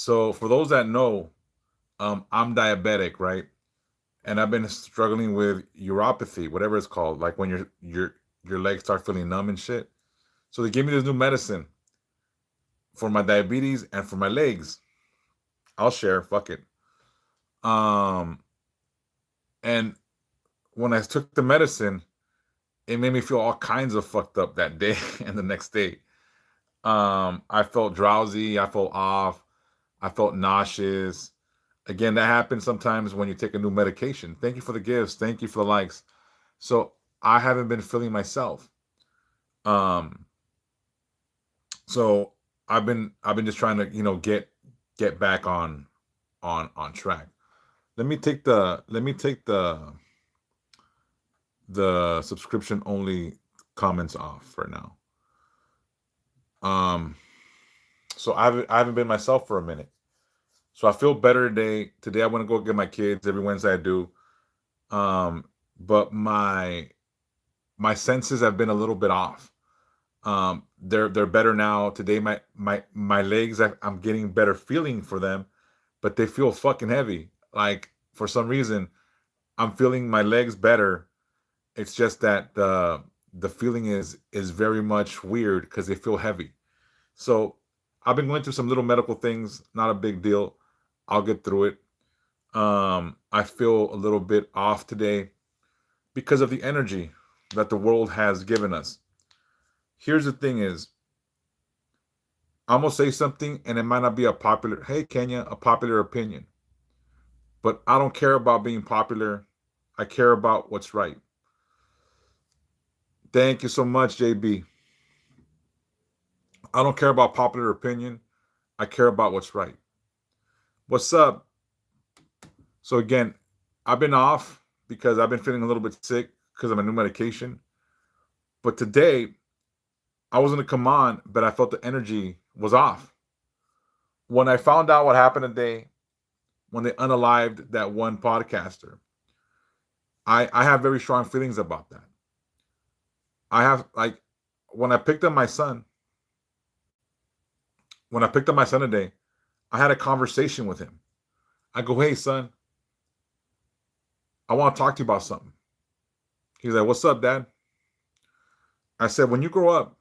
So for those that know, I'm diabetic, right? And I've been struggling with uropathy, whatever it's called, like when your legs start feeling numb and shit. So they gave me this new medicine for my diabetes and for my legs. I'll share, fuck it. Um, and when I took the medicine, it made me feel all kinds of fucked up that day and the next day. I felt drowsy, I felt off, I felt nauseous. Again, that happens sometimes when you take a new medication. Thank you for the gifts. Thank you for the likes. So I haven't been feeling myself. Um, so I've been just trying to get back on track. Let me take the subscription only comments off for now. Um, so I haven't been myself for a minute. So I feel better today. Today I want to go get my kids. Every Wednesday I do. Um, but my senses have been a little bit off. They're better now. Today my legs, I'm getting better feeling for them, but they feel fucking heavy. Like for some reason, I'm feeling my legs better. It's just that the feeling is very much weird because they feel heavy. So I've been going through some little medical things, not a big deal. I'll get through it. I feel a little bit off today because of the energy that the world has given us. Here's the thing is, I'm gonna say something and it might not be a popular, hey Kenya, a popular opinion. But I don't care about being popular. I care about what's right. Thank you so much, JB. I don't care about popular opinion. I care about what's right. What's up? So again, I've been off because I've been feeling a little bit sick because of my new medication. But today I was gonna come on, but I felt the energy was off. When I found out what happened today, when they unalived that one podcaster, I have very strong feelings about that. I have like when I picked up my son, when I picked up my son today, I had a conversation with him. I go, hey son, I want to talk to you about something. He's like, what's up, Dad? I said, when you grow up,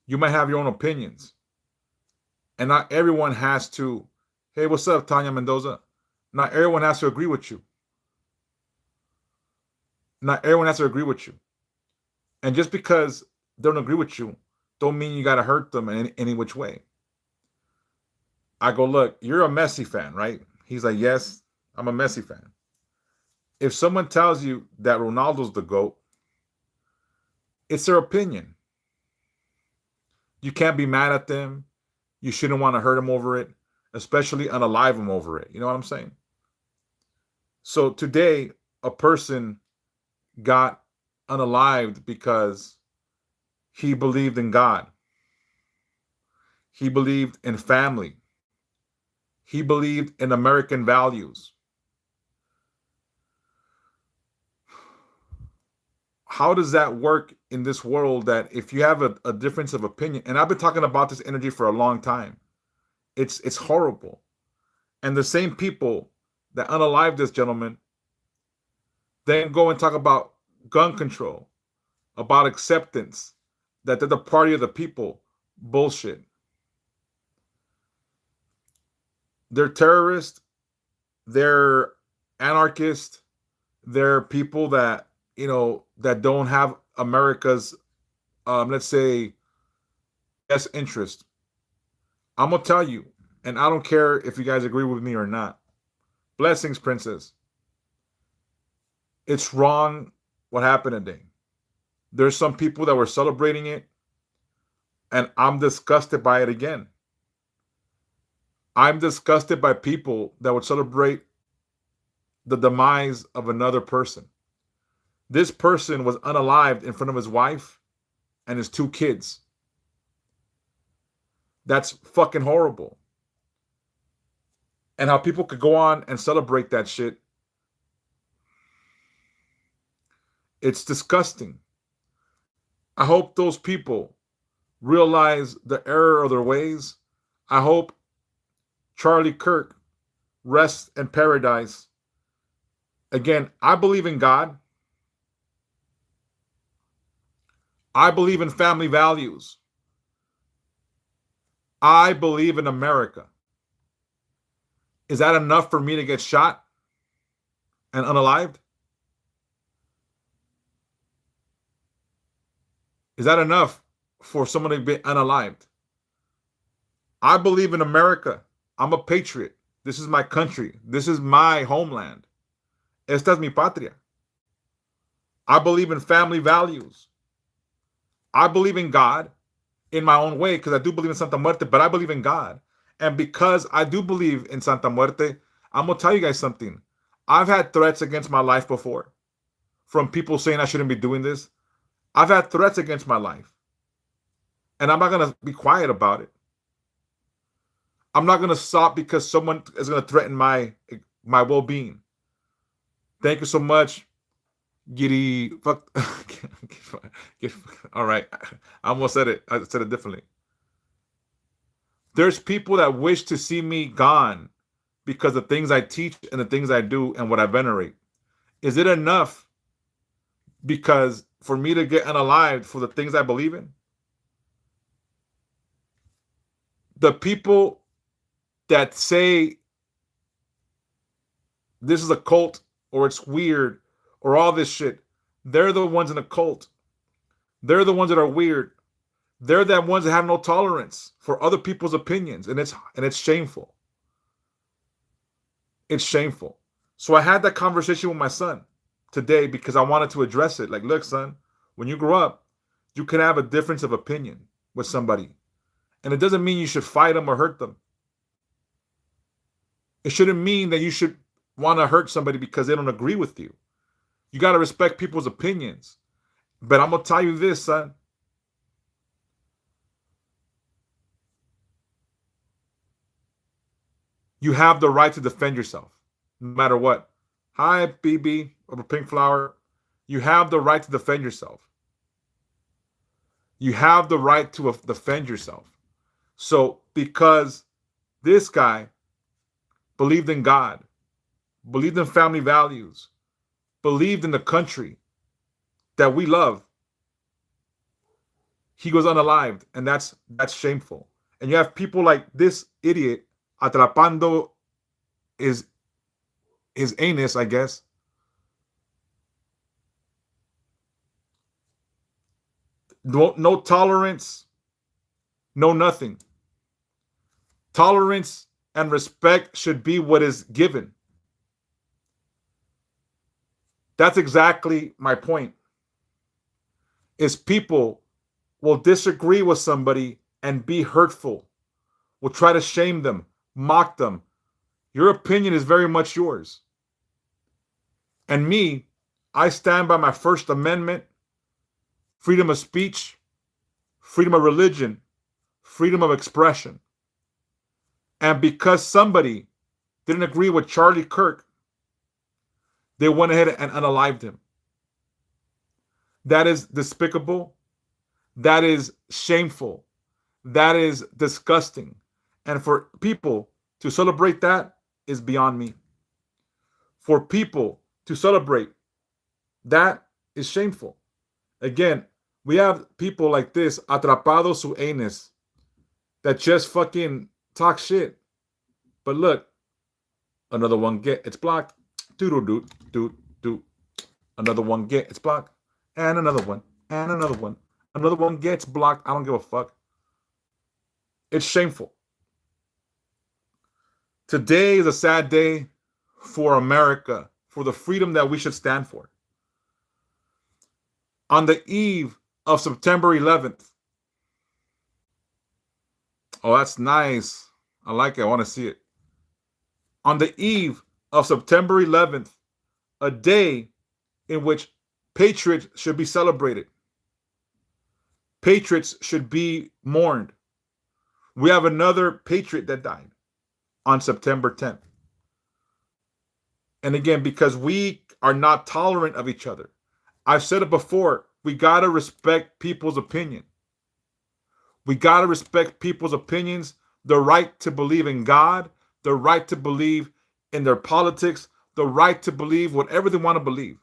you might have your own opinions. And not everyone has to, hey, what's up, Tanya Mendoza? Not everyone has to agree with you. Not everyone has to agree with you. And just because they don't agree with you, don't mean you got to hurt them in any which way. I go, look, you're a Messi fan, right? He's like, yes, I'm a Messi fan. If someone tells you that Ronaldo's the GOAT, it's their opinion. You can't be mad at them. You shouldn't want to hurt them over it, especially unalive them over it. You know what I'm saying? So today, a person got unalived because he believed in God. He believed in family. He believed in American values. How does that work in this world that if you have a difference of opinion, and I've been talking about this energy for a long time, it's horrible. And the same people that unalive this gentleman then go and talk about gun control, about acceptance, that they're the party of the people. Bullshit. They're terrorists, they're anarchists, they're people that, that don't have America's, let's say, best interest. I'm going to tell you, and I don't care if you guys agree with me or not. Blessings, Princess. It's wrong what happened today. There's some people that were celebrating it, and I'm disgusted by it again. I'm disgusted by people that would celebrate the demise of another person. This person was unalived in front of his wife and his two kids. That's fucking horrible. And how people could go on and celebrate that shit. It's disgusting. I hope those people realize the error of their ways. I hope Charlie Kirk rests in paradise. Again, I believe in God. I believe in family values. I believe in America. Is that enough for me to get shot and unalived? Is that enough for someone to be unalived? I believe in America. I'm a patriot. This is my country. This is my homeland. Esta es mi patria. I believe in family values. I believe in God in my own way because I do believe in Santa Muerte, but I believe in God. And because I do believe in Santa Muerte, I'm going to tell you guys something. I've had threats against my life before from people saying I shouldn't be doing this. I've had threats against my life. And I'm not going to be quiet about it. I'm not going to stop because someone is going to threaten my well-being. Thank you so much. Giddy. Fuck. All right. I almost said it. I said it differently. There's people that wish to see me gone because the things I teach and the things I do and what I venerate. Is it enough because for me to get unalived for the things I believe in? The people that say this is a cult or it's weird or all this shit, they're the ones in a cult. They're the ones that are weird. They're the ones that have no tolerance for other people's opinions, and it's shameful. It's shameful. So I had that conversation with my son today because I wanted to address it. Like, look, son, when you grow up, you can have a difference of opinion with somebody. And it doesn't mean you should fight them or hurt them. It shouldn't mean that you should want to hurt somebody because they don't agree with you. You got to respect people's opinions. But I'm going to tell you this, son. You have the right to defend yourself, no matter what. Hi, BB, of a pink flower. You have the right to defend yourself. You have the right to defend yourself. So, because this guy believed in God, believed in family values, believed in the country that we love, he goes unalived, and that's shameful. And you have people like this idiot atrapando his anus, I guess. No tolerance, no nothing. Tolerance and respect should be what is given. That's exactly my point. Is people will disagree with somebody and be hurtful, will try to shame them, mock them. Your opinion is very much yours. And me, I stand by my First Amendment, freedom of speech, freedom of religion, freedom of expression. And because somebody didn't agree with Charlie Kirk, they went ahead and unalived him. That is despicable. That is shameful. That is disgusting. And for people to celebrate that is beyond me. For people to celebrate that is shameful. Again, we have people like this, atrapados su anus, that just fucking talk shit. But look, another one it's blocked. Do. Another one it's blocked. And another one. And another one. Another one gets blocked. I don't give a fuck. It's shameful. Today is a sad day for America, for the freedom that we should stand for. On the eve of September 11th. Oh, that's nice. I like it. I want to see it. On the eve of September 11th, a day in which patriots should be celebrated. Patriots should be mourned. We have another patriot that died on September 10th. And again, because we are not tolerant of each other. I've said it before, we got to respect people's opinion. We got to respect people's opinions, the right to believe in God, the right to believe in their politics, the right to believe whatever they want to believe.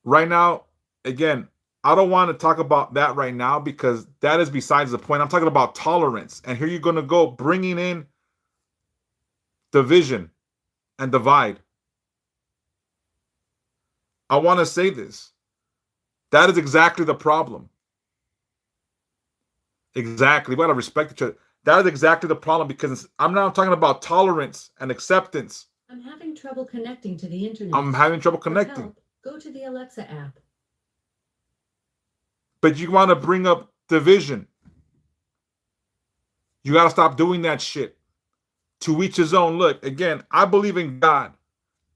Right now, again, I don't want to talk about that right now because that is besides the point. I'm talking about tolerance. And here you're going to go bringing in division and divide. I want to say this. That is exactly the problem. Exactly. We got to respect each other. That is exactly the problem because I'm now talking about tolerance and acceptance. I'm having trouble connecting to the internet. I'm having trouble For connecting. help, go to the Alexa app. But you want to bring up division. You got to stop doing that shit. To each his own. Look, again, I believe in God.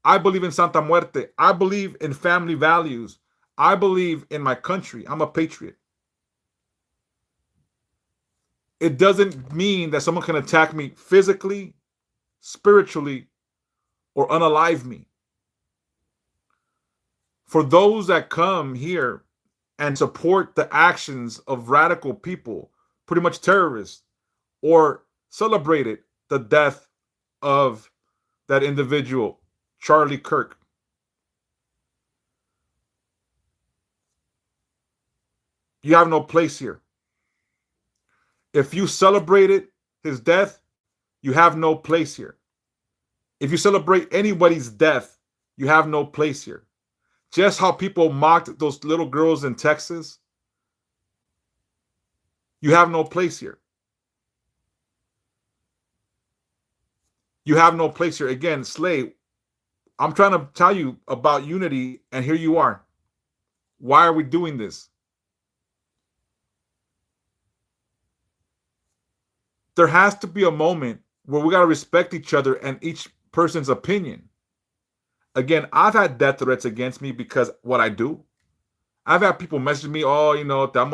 I believe in Santa Muerte. I believe in family values. I believe in my country. I'm a patriot. It doesn't mean that someone can attack me physically, spiritually, or unalive me. For those that come here and support the actions of radical people, pretty much terrorists, or celebrated the death of that individual, Charlie Kirk, you have no place here. If you celebrated his death, you have no place here. If you celebrate anybody's death, you have no place here. Just how people mocked those little girls in Texas, you have no place here. You have no place here. Again, Slay, I'm trying to tell you about unity, and here you are. Why are we doing this? There has to be a moment where we got to respect each other and each person's opinion. Again, I've had death threats against me because what I do. I've had people message me, oh, you know, I'm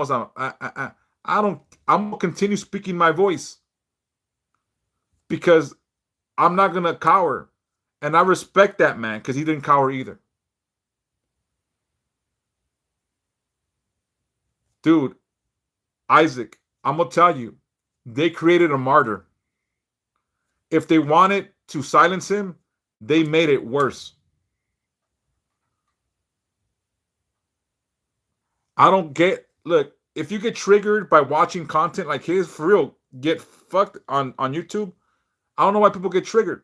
gonna continue speaking my voice because I'm not gonna cower. And I respect that man because he didn't cower either. Dude, Isaac, I'm gonna tell you, they created a martyr. If they wanted to silence him, they made it worse. I don't get, look, if you get triggered by watching content like his, for real, get fucked on YouTube. I don't know why people get triggered.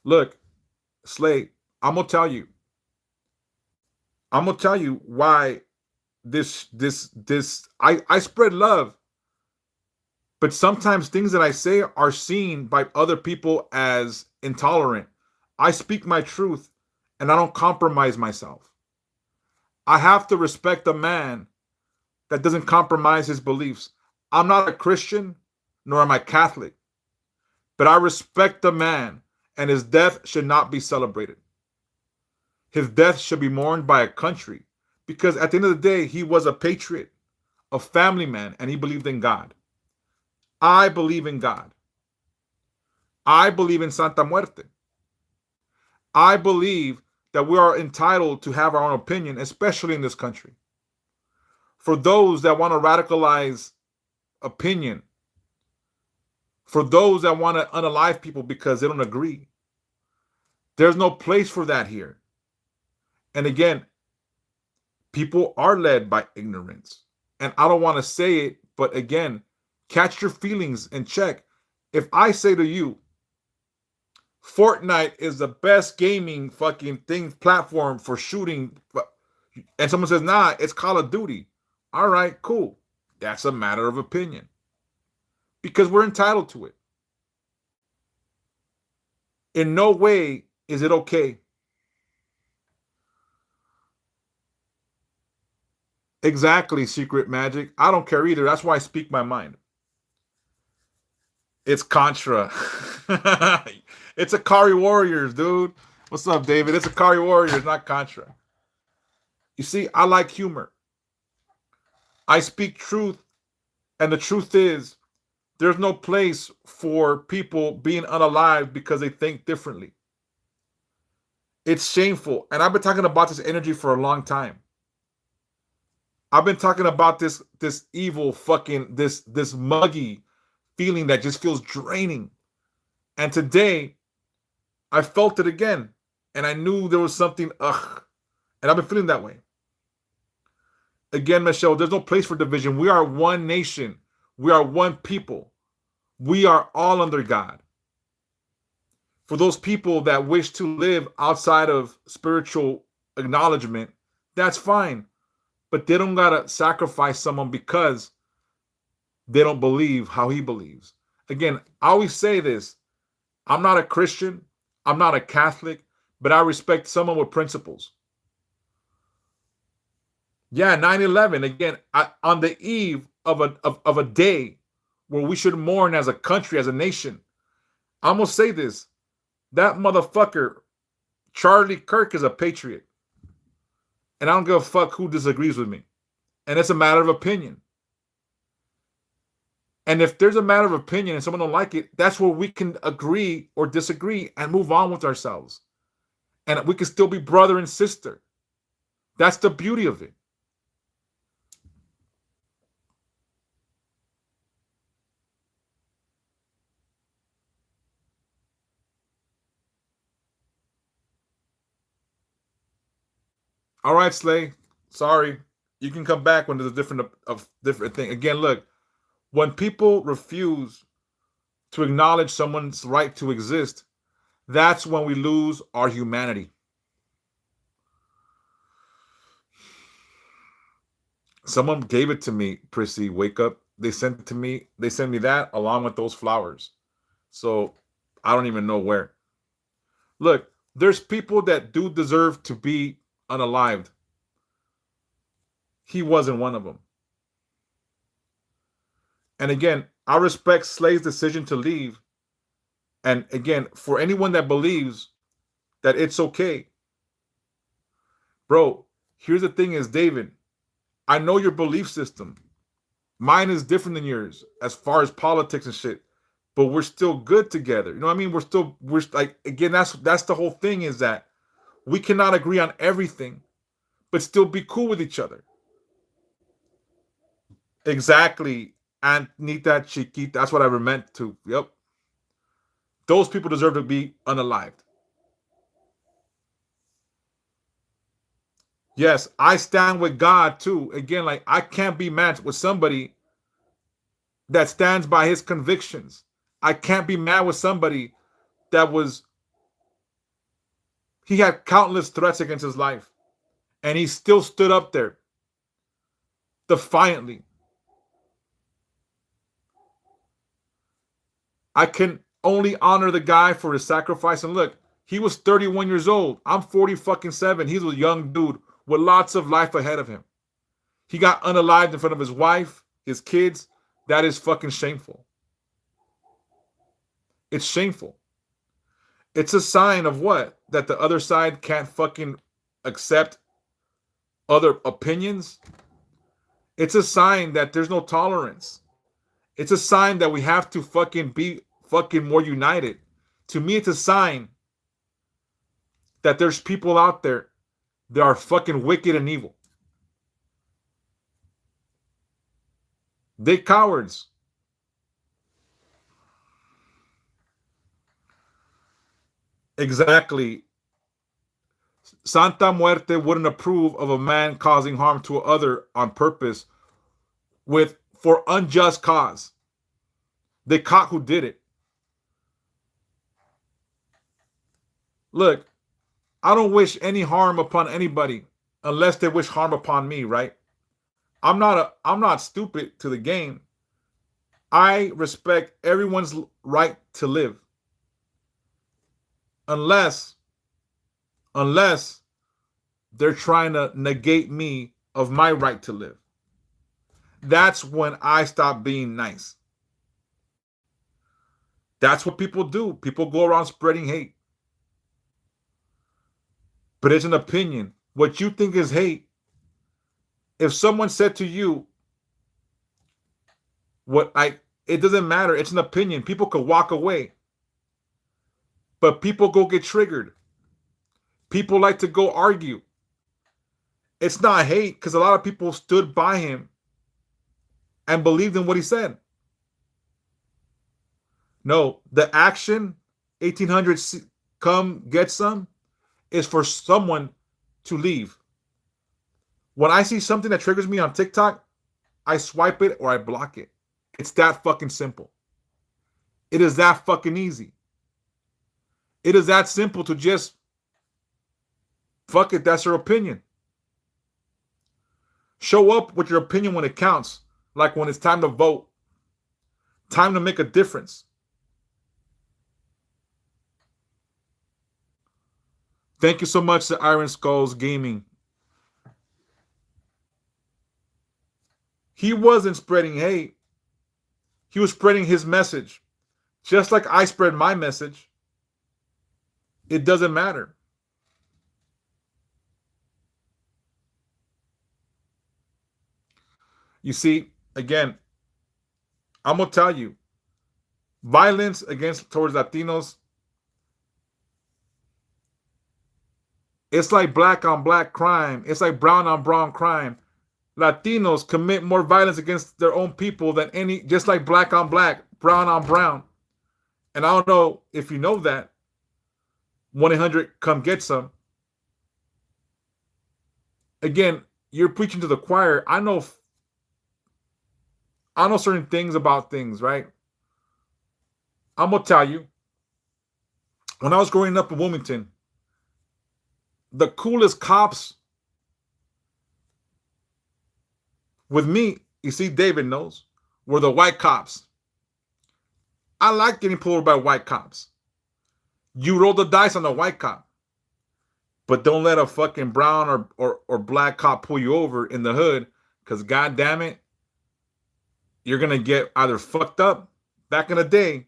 Look, Slay, I'm gonna tell you why I spread love, but sometimes things that I say are seen by other people as intolerant. I speak my truth and I don't compromise myself. I have to respect a man that doesn't compromise his beliefs. I'm not a Christian, nor am I Catholic, but I respect the man, and his death should not be celebrated. His death should be mourned by a country, because at the end of the day, he was a patriot, a family man, and he believed in God. I believe in God. I believe in Santa Muerte. I believe that we are entitled to have our own opinion, especially in this country. For those that want to radicalize opinion, for those that want to unalive people because they don't agree, there's no place for that here. And again, people are led by ignorance. And I don't want to say it, but again, catch your feelings and check. If I say to you, Fortnite is the best gaming fucking thing platform for shooting, and someone says, nah, it's Call of Duty. All right, cool. That's a matter of opinion. Because we're entitled to it. In no way is it okay. Exactly, Secret Magic. I don't care either. That's why I speak my mind. It's Contra. It's Akari Warriors, dude. What's up, David? It's Akari Warriors, not Contra. You see, I like humor. I speak truth, and the truth is, there's no place for people being unalive because they think differently. It's shameful, and I've been talking about this energy for a long time. I've been talking about this evil fucking this muggy feeling that just feels draining. And today I felt it again. And I knew there was something, ugh. And I've been feeling that way. Again, Michelle, there's no place for division. We are one nation. We are one people. We are all under God. For those people that wish to live outside of spiritual acknowledgement, that's fine. But they don't gotta sacrifice someone because they don't believe how he believes. Again, I always say this. I'm not a Christian. I'm not a Catholic, but I respect someone with principles. Yeah, 9/11, again, on the eve of a day where we should mourn as a country, as a nation. I'm going to say this. That motherfucker, Charlie Kirk, is a patriot. And I don't give a fuck who disagrees with me. And it's a matter of opinion. And if there's a matter of opinion and someone don't like it, that's where we can agree or disagree and move on with ourselves. And we can still be brother and sister. That's the beauty of it. All right, Slay. Sorry. You can come back when there's a different thing. Again, look, when people refuse to acknowledge someone's right to exist, that's when we lose our humanity. Someone gave it to me, Prissy. Wake up. They sent it to me. They sent me that along with those flowers. So I don't even know where. Look, there's people that do deserve to be unalived. He wasn't one of them. And again, I respect Slay's decision to leave. And again, for anyone that believes that it's okay, bro, here's the thing is, David, I know your belief system. Mine is different than yours as far as politics and shit, but we're still good together. You know what I mean? We're like, again, that's the whole thing is that we cannot agree on everything, but still be cool with each other. Exactly. Anita Chiquita. That's what I meant to. Yep. Those people deserve to be unalived. Yes, I stand with God too. Again, like I can't be matched with somebody that stands by his convictions. I can't be mad with somebody that he had countless threats against his life. And he still stood up there defiantly. I can only honor the guy for his sacrifice. And look, he was 31 years old. I'm 47. He's a young dude with lots of life ahead of him. He got unalived in front of his wife, his kids. That is fucking shameful. It's shameful. It's a sign of what? That the other side can't fucking accept other opinions. It's a sign that there's no tolerance. It's a sign that we have to fucking be fucking more united. To me, it's a sign that there's people out there that are fucking wicked and evil. They cowards. Exactly. Santa Muerte wouldn't approve of a man causing harm to other on purpose for unjust cause. They caught who did it. Look, I don't wish any harm upon anybody unless they wish harm upon me, right? I'm not stupid to the game. I respect everyone's right to live. Unless they're trying to negate me of my right to live. That's when I stop being nice. That's what people do. People go around spreading hate. But it's an opinion. What you think is hate. If someone said to you, it doesn't matter. It's an opinion. People could walk away. But people go get triggered. People like to go argue. It's not hate because a lot of people stood by him and believed in what he said. No, the action, 1800s, come get some, is for someone to leave. When I see something that triggers me on TikTok, I swipe it or I block it. It's that fucking simple. It is that fucking easy. It is that simple to just, fuck it, that's your opinion. Show up with your opinion when it counts, like when it's time to vote, time to make a difference. Thank you so much to Iron Skulls Gaming. He wasn't spreading hate. He was spreading his message. Just like I spread my message. It doesn't matter. You see, again, I'm going to tell you, violence towards Latinos, it's like black on black crime. It's like brown on brown crime. Latinos commit more violence against their own people than just like black on black, brown on brown. And I don't know if you know that. 1-800 come get some. Again, you're preaching to the choir. I know certain things about things, right? I'm going to tell you, when I was growing up in Wilmington, the coolest cops with me, you see, David knows, were the white cops. I like getting pulled over by white cops. You roll the dice on a white cop, but don't let a fucking brown or black cop pull you over in the hood, because God damn it, you're going to get either fucked up back in the day,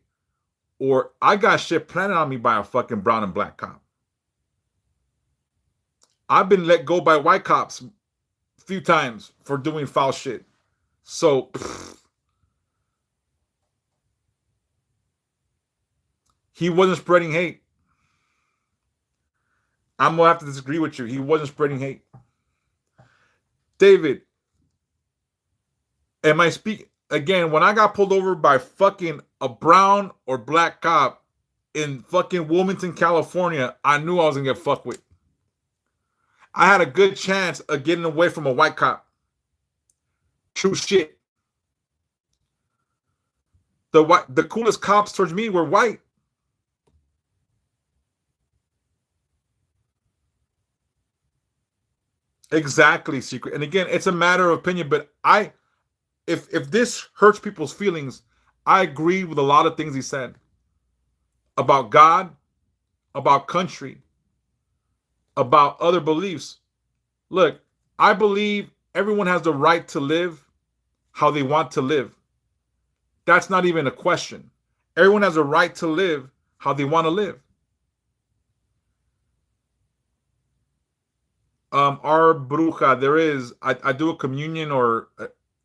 or I got shit planted on me by a fucking brown and black cop. I've been let go by white cops a few times for doing foul shit. So, he wasn't spreading hate. I'm going to have to disagree with you. He wasn't spreading hate. David, am I speaking? Again, when I got pulled over by fucking a brown or black cop in fucking Wilmington, California, I knew I was going to get fucked with. I had a good chance of getting away from a white cop. True shit. The coolest cops towards me were white. Exactly, Secret. And again, it's a matter of opinion, but if this hurts people's feelings, I agree with a lot of things he said about God, about country, about other beliefs. Look, I believe everyone has the right to live how they want to live. That's not even a question. Everyone has a right to live how they want to live. Our bruja, there is, I do a communion or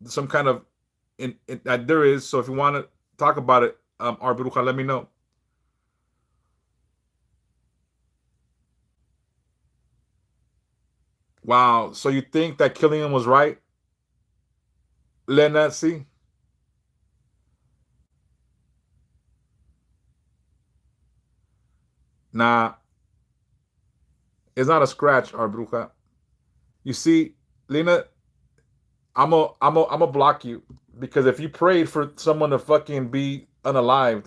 some kind of, there is, so if you want to talk about it, our bruja, let me know. Wow, so you think that killing him was right? Lena, see? Nah, it's not a scratch, our bruja. You see, Lena, I'm a block you, because if you prayed for someone to fucking be unalived,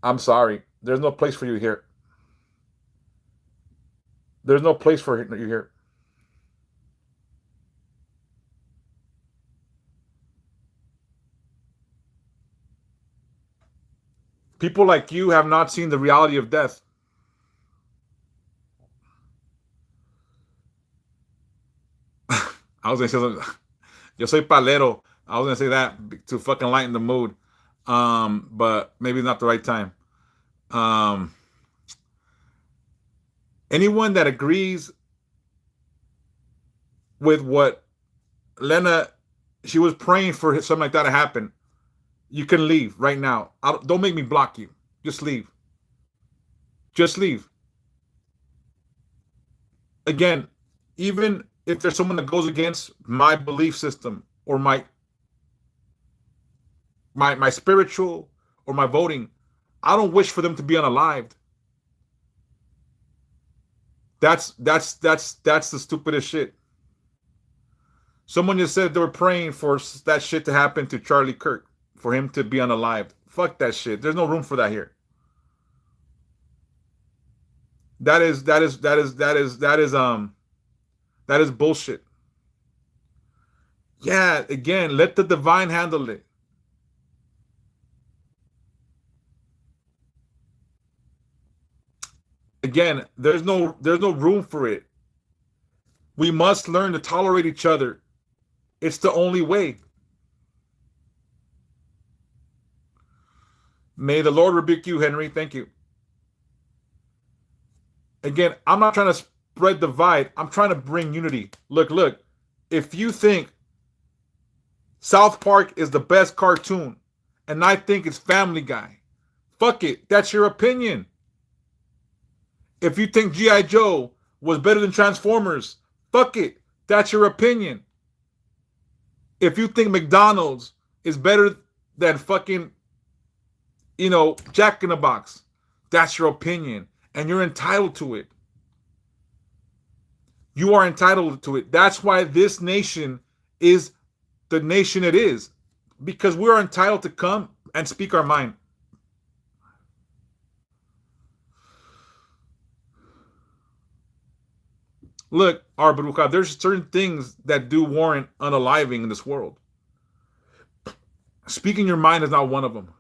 I'm sorry. There's no place for you here. There's no place for you here. People like you have not seen the reality of death. I was gonna say something. Yo soy palero. I was gonna say that to fucking lighten the mood, but maybe not the right time. Anyone that agrees with what Lena, she was praying for something like that to happen, you can leave right now. Don't make me block you. Just leave. Just leave. Again, even if there's someone that goes against my belief system or my spiritual or my voting, I don't wish for them to be unalived. That's the stupidest shit. Someone just said they were praying for that shit to happen to Charlie Kirk, for him to be unalived. Fuck that shit. There's no room for that here. That is bullshit. Yeah, again, let the divine handle it. Again, there's no room for it. We must learn to tolerate each other. It's the only way. May the Lord rebuke you, Henry. Thank you. Again, I'm not trying to spread divide. I'm trying to bring unity. Look. If you think South Park is the best cartoon and I think it's Family Guy, fuck it. That's your opinion. If you think G.I. Joe was better than Transformers, fuck it. That's your opinion. If you think McDonald's is better than fucking, Jack in the Box, that's your opinion. And you're entitled to it. You are entitled to it. That's why this nation is the nation it is. Because we are entitled to come and speak our mind. Look, Arbaruka, there's certain things that do warrant unaliving in this world. Speaking your mind is not one of them.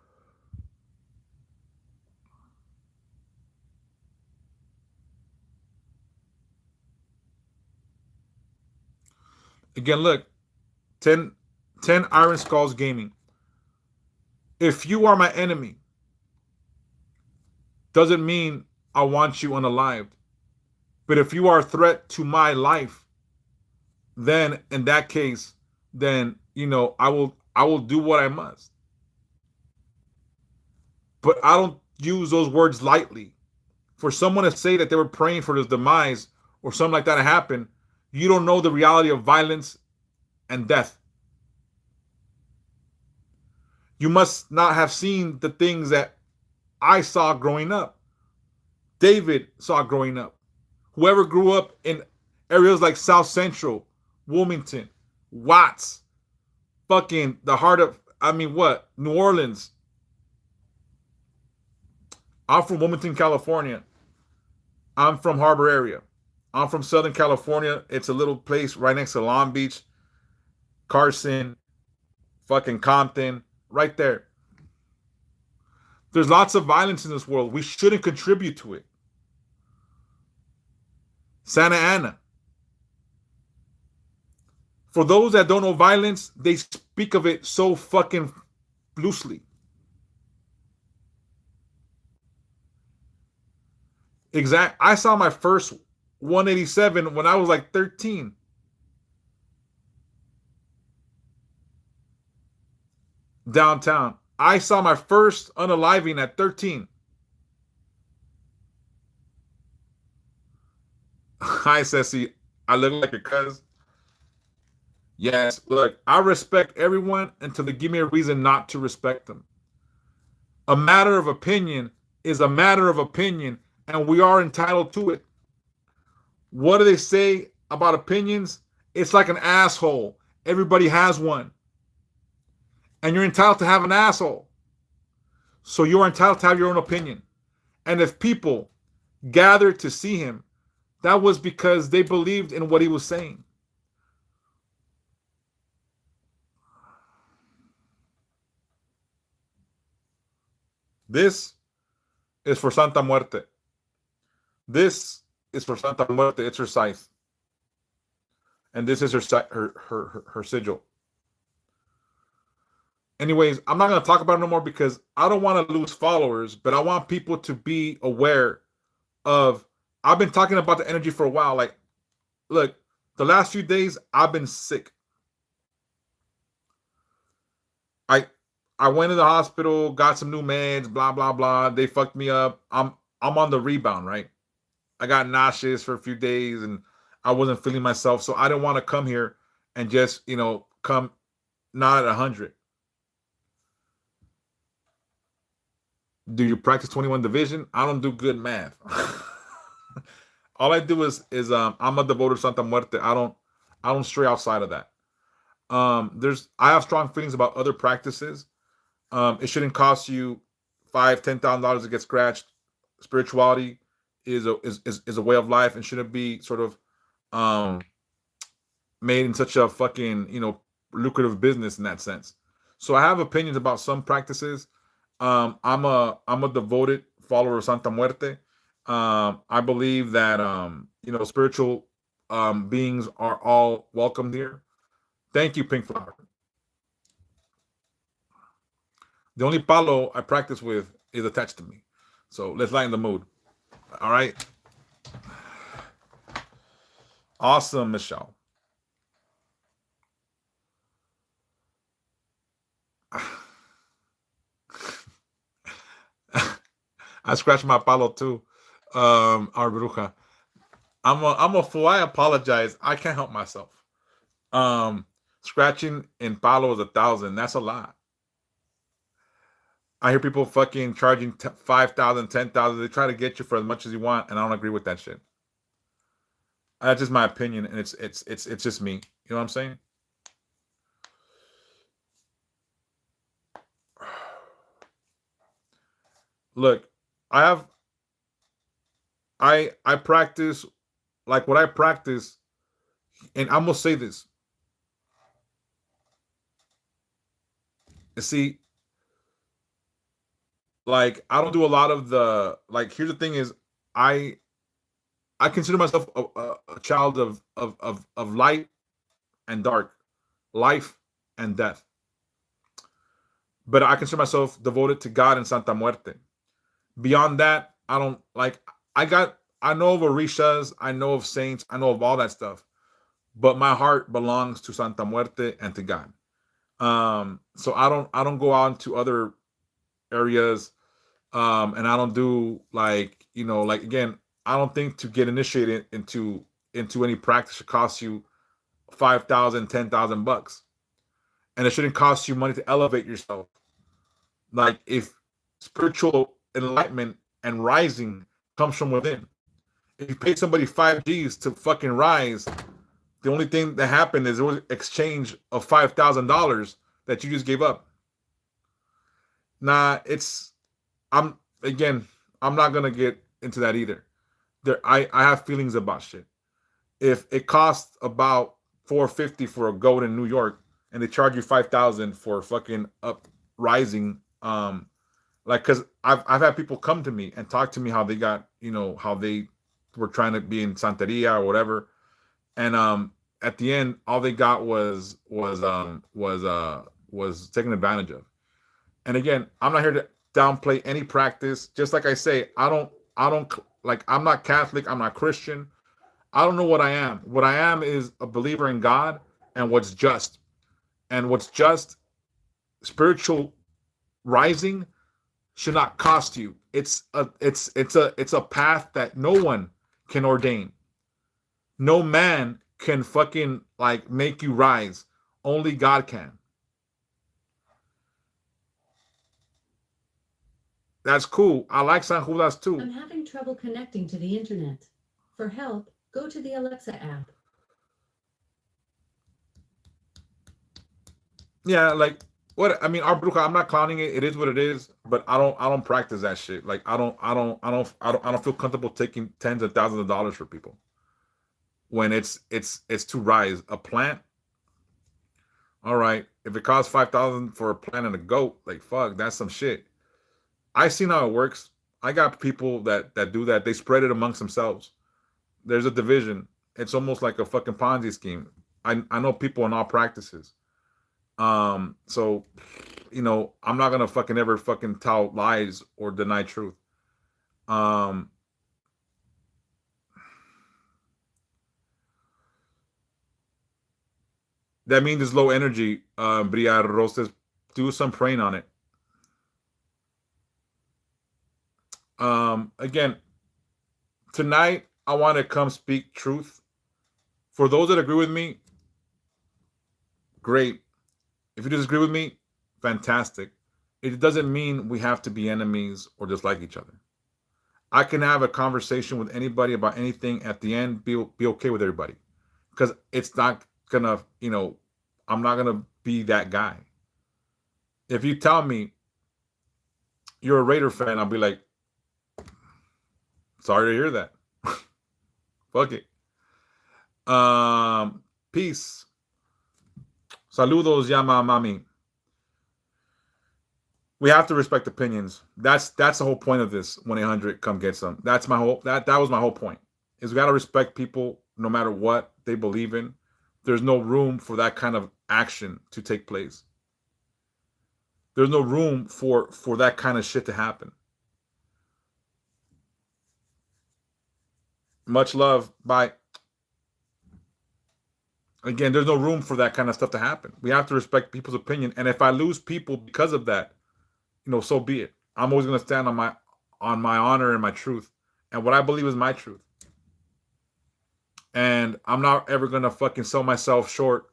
Again, look, 10 Iron Skulls Gaming. If you are my enemy, doesn't mean I want you unalived. But if you are a threat to my life, then in that case, then I will do what I must. But I don't use those words lightly. For someone to say that they were praying for his demise or something like that to happen, you don't know the reality of violence and death. You must not have seen the things that I saw growing up. David saw growing up. Whoever grew up in areas like South Central, Wilmington, Watts, fucking the heart of, New Orleans. I'm from Wilmington, California. I'm from Harbor area. I'm from Southern California. It's a little place right next to Long Beach, Carson, fucking Compton, right there. There's lots of violence in this world. We shouldn't contribute to it. Santa Ana. For those that don't know violence, they speak of it so fucking loosely. I saw my first 187 when I was like 13. Downtown. I saw my first unaliving at 13. Hi, Ceci. I look like a cuz. Yes, look, I respect everyone until they give me a reason not to respect them. A matter of opinion is a matter of opinion, and we are entitled to it. What do they say about opinions? It's like an asshole. Everybody has one. And you're entitled to have an asshole. So you're entitled to have your own opinion. And if people gathered to see him, that was because they believed in what he was saying. This is for Santa Muerte. This is for Santa Muerte. It's her scythe. And this is her sigil. Anyways, I'm not going to talk about it no more because I don't want to lose followers, but I want people to be aware of, I've been talking about the energy for a while. Like, look, the last few days, I've been sick. I went to the hospital, got some new meds, blah, blah, blah. They fucked me up. I'm on the rebound, right? I got nauseous for a few days, and I wasn't feeling myself, so I didn't want to come here and just come not at 100. Do you practice 21 division? I don't do good math. All I do is I'm a devoted Santa Muerte. I don't stray outside of that. I have strong feelings about other practices. It shouldn't cost you $5,000-$10,000 to get scratched. Spirituality is a way of life and shouldn't be sort of um made in such a fucking lucrative business in that sense. So I have opinions about some practices. I'm a devoted follower of Santa Muerte. I believe that spiritual beings are all welcomed here. Thank you, Pink Flower. The only palo I practice with is attached to me. So let's lighten the mood. All right. Awesome, Michelle. I scratched my palo too. Our bruja. I'm a fool. I apologize. I can't help myself. Scratching in palo is 1,000. That's a lot. I hear people fucking charging 5,000, 10,000. They try to get you for as much as you want, and I don't agree with that shit. That's just my opinion, and it's just me. You know what I'm saying? Look, I practice like what I practice, and I'm gonna say this. See, like I don't do a lot of the like. Here's the thing: is I I consider myself a child of light and dark, life and death. But I consider myself devoted to God and Santa Muerte. Beyond that, I don't like. I know of Orishas, I know of saints, I know of all that stuff. But my heart belongs to Santa Muerte and to God. So I don't go out to other areas, and I don't do like again. I don't think to get initiated into any practice should cost you 5,000, 10,000 bucks, and it shouldn't cost you money to elevate yourself. Like if spiritual enlightenment and rising comes from within. If you pay somebody 5 G's to fucking rise, the only thing that happened is it was exchange of $5,000 that you just gave up. Nah, I'm again, I'm not gonna get into that either. I have feelings about shit. If it costs about 450 for a goat in New York and they charge you 5,000 for fucking uprising, like because I've had people come to me and talk to me how they got how they were trying to be in Santeria or whatever, and at the end all they got was taken advantage of. And again, I'm not here to downplay any practice. Just like I say, I don't like I'm not Catholic, I'm not Christian. I don't know what I am. What I am is a believer in God and what's just. And what's just, spiritual rising should not cost you. It's a path that no one can ordain. No man can fucking like make you rise. Only God can. That's cool. I like San Judas too. I'm having trouble connecting to the internet. For help, go to the Alexa app. Yeah, like what I mean, our bruja, I'm not clowning it. It is what it is, but I don't practice that shit. Like I don't feel comfortable taking tens of thousands of dollars for people when it's to rise a plant. All right, if it costs 5,000 for a plant and a goat, like fuck, that's some shit. I seen how it works. I got people that do that. They spread it amongst themselves. There's a division. It's almost like a fucking Ponzi scheme. I know people in all practices. So I'm not gonna fucking ever fucking tell lies or deny truth. Um, that means it's low energy. Bria Roses, do some praying on it. Again, tonight I want to come speak truth. For those that agree with me, great. If you disagree with me, fantastic. It doesn't mean we have to be enemies or dislike each other. I can have a conversation with anybody about anything. At the end, be okay with everybody, because it's not gonna, I'm not gonna be that guy. If you tell me you're a Raider fan, I'll be like, sorry to hear that. Fuck it. Peace. Saludos, Yama Mami. We have to respect opinions. That's the whole point of this 1-800 come get some. That's my whole that was my whole point. Is we got to respect people no matter what they believe in. There's no room for that kind of action to take place. There's no room for that kind of shit to happen. Much love. Bye. Again, there's no room for that kind of stuff to happen. We have to respect people's opinion. And if I lose people because of that, so be it. I'm always going to stand on my honor and my truth and what I believe is my truth. And I'm not ever going to fucking sell myself short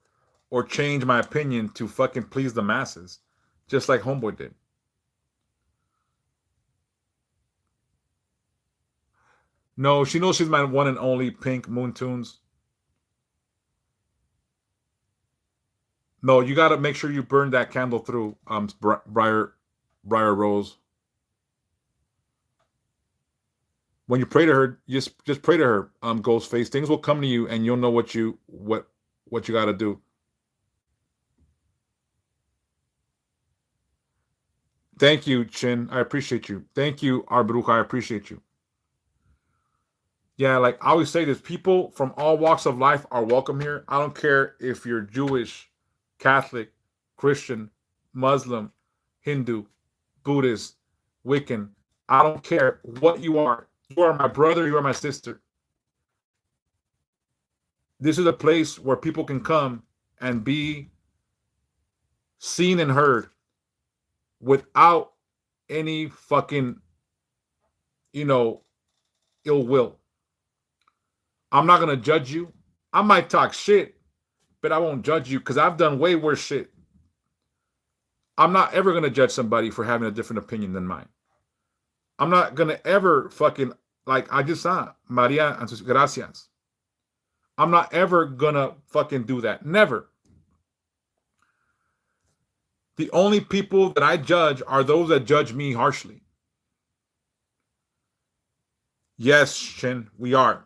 or change my opinion to fucking please the masses, just like Homeboy did. No, she knows she's my one and only Pink Moon Tunes. No, you got to make sure you burn that candle through, Briar Rose. When you pray to her, just pray to her, Ghostface. Things will come to you, and you'll know what you got to do. Thank you, Chin. I appreciate you. Thank you, Arbruch. I appreciate you. Yeah, like I always say this, people from all walks of life are welcome here. I don't care if you're Jewish, Catholic, Christian, Muslim, Hindu, Buddhist, Wiccan. I don't care what you are. You are my brother, you are my sister. This is a place where people can come and be seen and heard without any fucking, ill will. I'm not going to judge you. I might talk shit, but I won't judge you because I've done way worse shit. I'm not ever going to judge somebody for having a different opinion than mine. I'm not going to ever fucking, like I just saw, Maria and sus gracias. I'm not ever going to fucking do that. Never. The only people that I judge are those that judge me harshly. Yes, Shin, we are.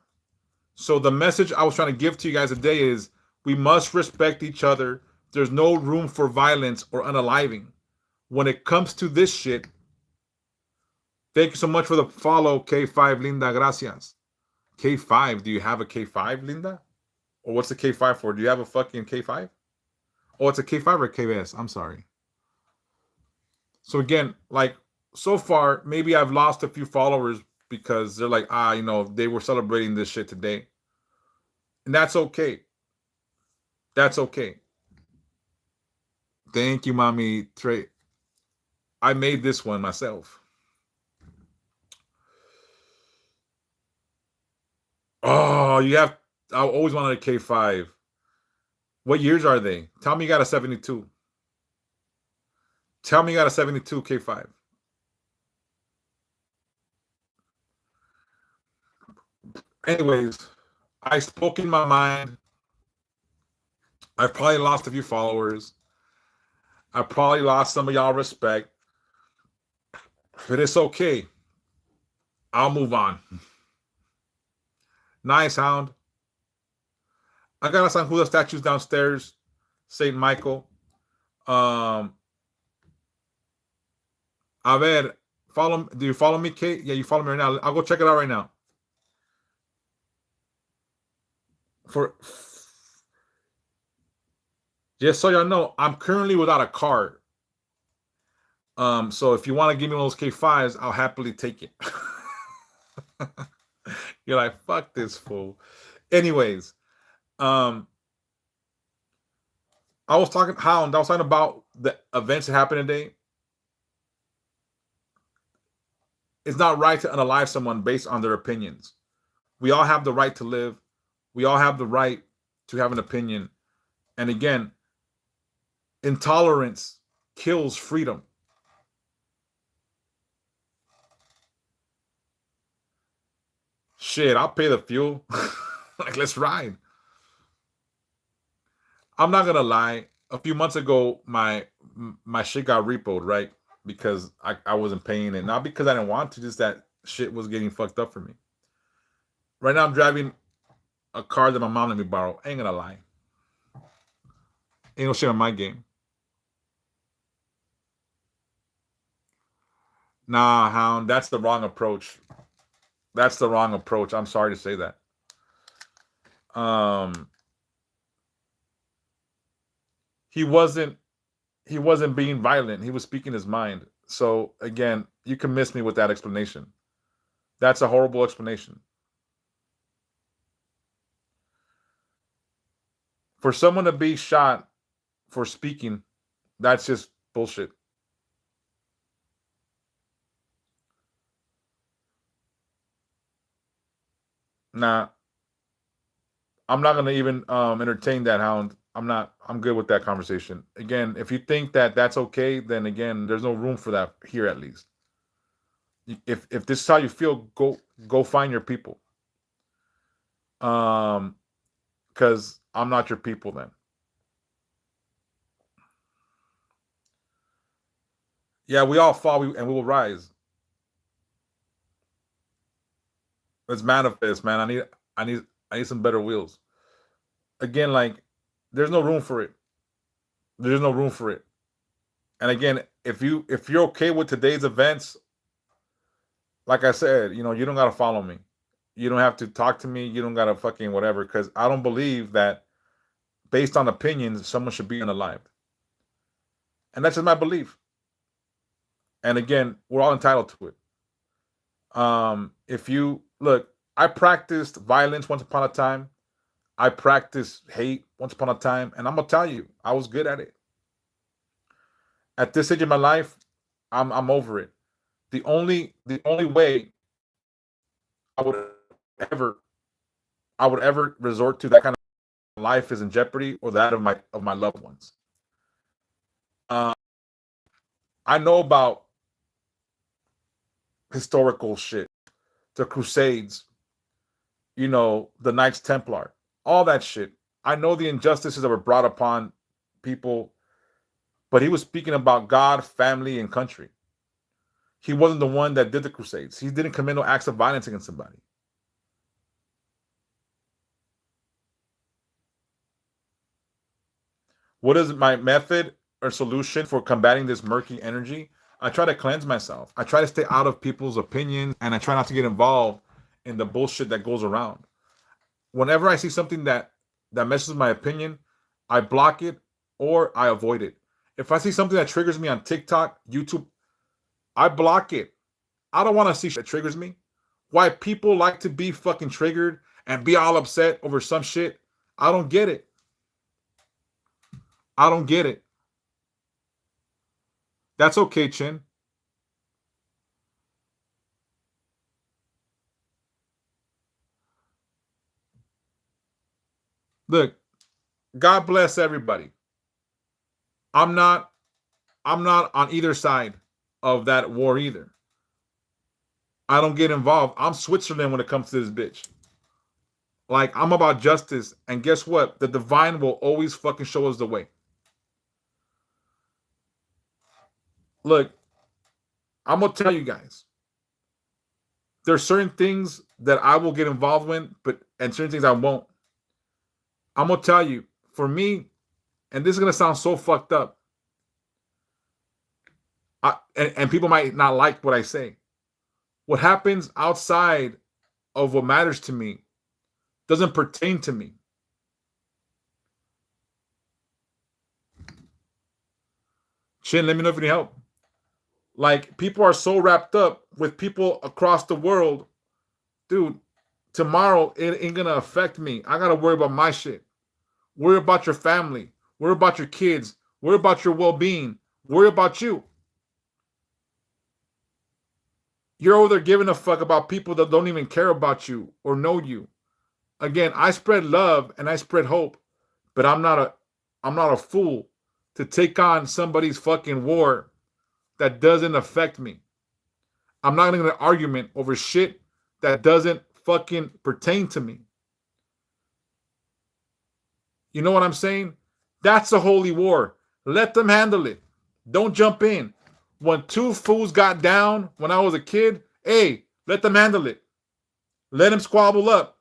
So the message I was trying to give to you guys today is we must respect each other. There's no room for violence or unaliving. When it comes to this shit, thank you so much for the follow, K5, Linda, gracias. K5, do you have a K5, Linda? Or what's the K5 for? Do you have a fucking K5? Oh, it's a K5 or KS? I'm sorry. So again, like so far, maybe I've lost a few followers because they're like, they were celebrating this shit today. And that's okay. That's okay. Thank you, Mommy Trey. I made this one myself. Oh, I always wanted a K5. What years are they? Tell me you got a 72. Tell me you got a 72 K5. Anyways, I spoke in my mind. I've probably lost a few followers. I probably lost some of y'all respect. But it's okay. I'll move on. Nice, Hound. I got a San Judas statues downstairs. Saint Michael. A ver, do you follow me, Kate? Yeah, you follow me right now. I'll go check it out right now. Just so y'all know, I'm currently without a card. So if you want to give me one of those K5s, I'll happily take it. You're like, fuck this fool. Anyways, I was talking about the events that happened today. It's not right to unalive someone based on their opinions. We all have the right to live. We all have the right to have an opinion. And again, intolerance kills freedom. Shit, I'll pay the fuel. Like, let's ride. I'm not gonna lie. A few months ago, my shit got repoed, right? Because I wasn't paying it. Not because I didn't want to, just that shit was getting fucked up for me. Right now I'm driving a car that my mom let me borrow. Ain't gonna lie. Ain't no shit on my game. Nah, hound, that's the wrong approach. That's the wrong approach. I'm sorry to say that. He wasn't being violent. He was speaking his mind. So again, you can miss me with that explanation. That's a horrible explanation. For someone to be shot for speaking, that's just bullshit. Nah, I'm not gonna even entertain that, hound. I'm good with that conversation. Again, if you think that that's okay, then again, there's no room for that here, at least. If this is how you feel, go find your people. Because I'm not your people then. Yeah, we all fall and we will rise. Let's manifest, man. I need some better wheels. Again, like, there's no room for it. There's no room for it. And again, if you're okay with today's events, like I said, you don't gotta follow me. You don't have to talk to me. You don't gotta fucking whatever, because I don't believe that based on opinions, someone should be unalived. And that's just my belief. And again, we're all entitled to it. If you look, I practiced violence once upon a time. I practiced hate once upon a time, and I'm gonna tell you, I was good at it. At this stage of my life, I'm over it. The only way I would ever resort to that kind of life is in jeopardy, or that of my loved ones. Uh, I know about historical shit, the Crusades, the Knights Templar, all that shit. I know the injustices that were brought upon people, but he was speaking about God, family, and country. He wasn't the one that did the Crusades. He didn't commit no acts of violence against somebody. What is my method or solution for combating this murky energy? I try to cleanse myself. I try to stay out of people's opinions, and I try not to get involved in the bullshit that goes around. Whenever I see something that messes with my opinion, I block it or I avoid it. If I see something that triggers me on TikTok, YouTube, I block it. I don't want to see shit that triggers me. Why people like to be fucking triggered and be all upset over some shit, I don't get it. I don't get it. That's okay, Chin. Look, God bless everybody. I'm not on either side of that war either. I don't get involved. I'm Switzerland when it comes to this bitch. Like, I'm about justice, and guess what? The divine will always fucking show us the way. Look, I'm gonna tell you guys. There's certain things that I will get involved in, and certain things I won't. I'm gonna tell you, for me, and this is gonna sound so fucked up, and people might not like what I say. What happens outside of what matters to me doesn't pertain to me. Shin, let me know if you need help. Like, people are so wrapped up with people across the world. Dude, tomorrow it ain't gonna affect me. I gotta worry about my shit. Worry about your family. Worry about your kids. Worry about your well-being. Worry about you. You're over there giving a fuck about people that don't even care about you or know you. Again, I spread love and I spread hope, but I'm not a fool to take on somebody's fucking war that doesn't affect me. I'm not gonna get an argument over shit that doesn't fucking pertain to me. You know what I'm saying? That's a holy war. Let them handle it. Don't jump in. When two fools got down when I was a kid, hey, let them handle it. Let them squabble up.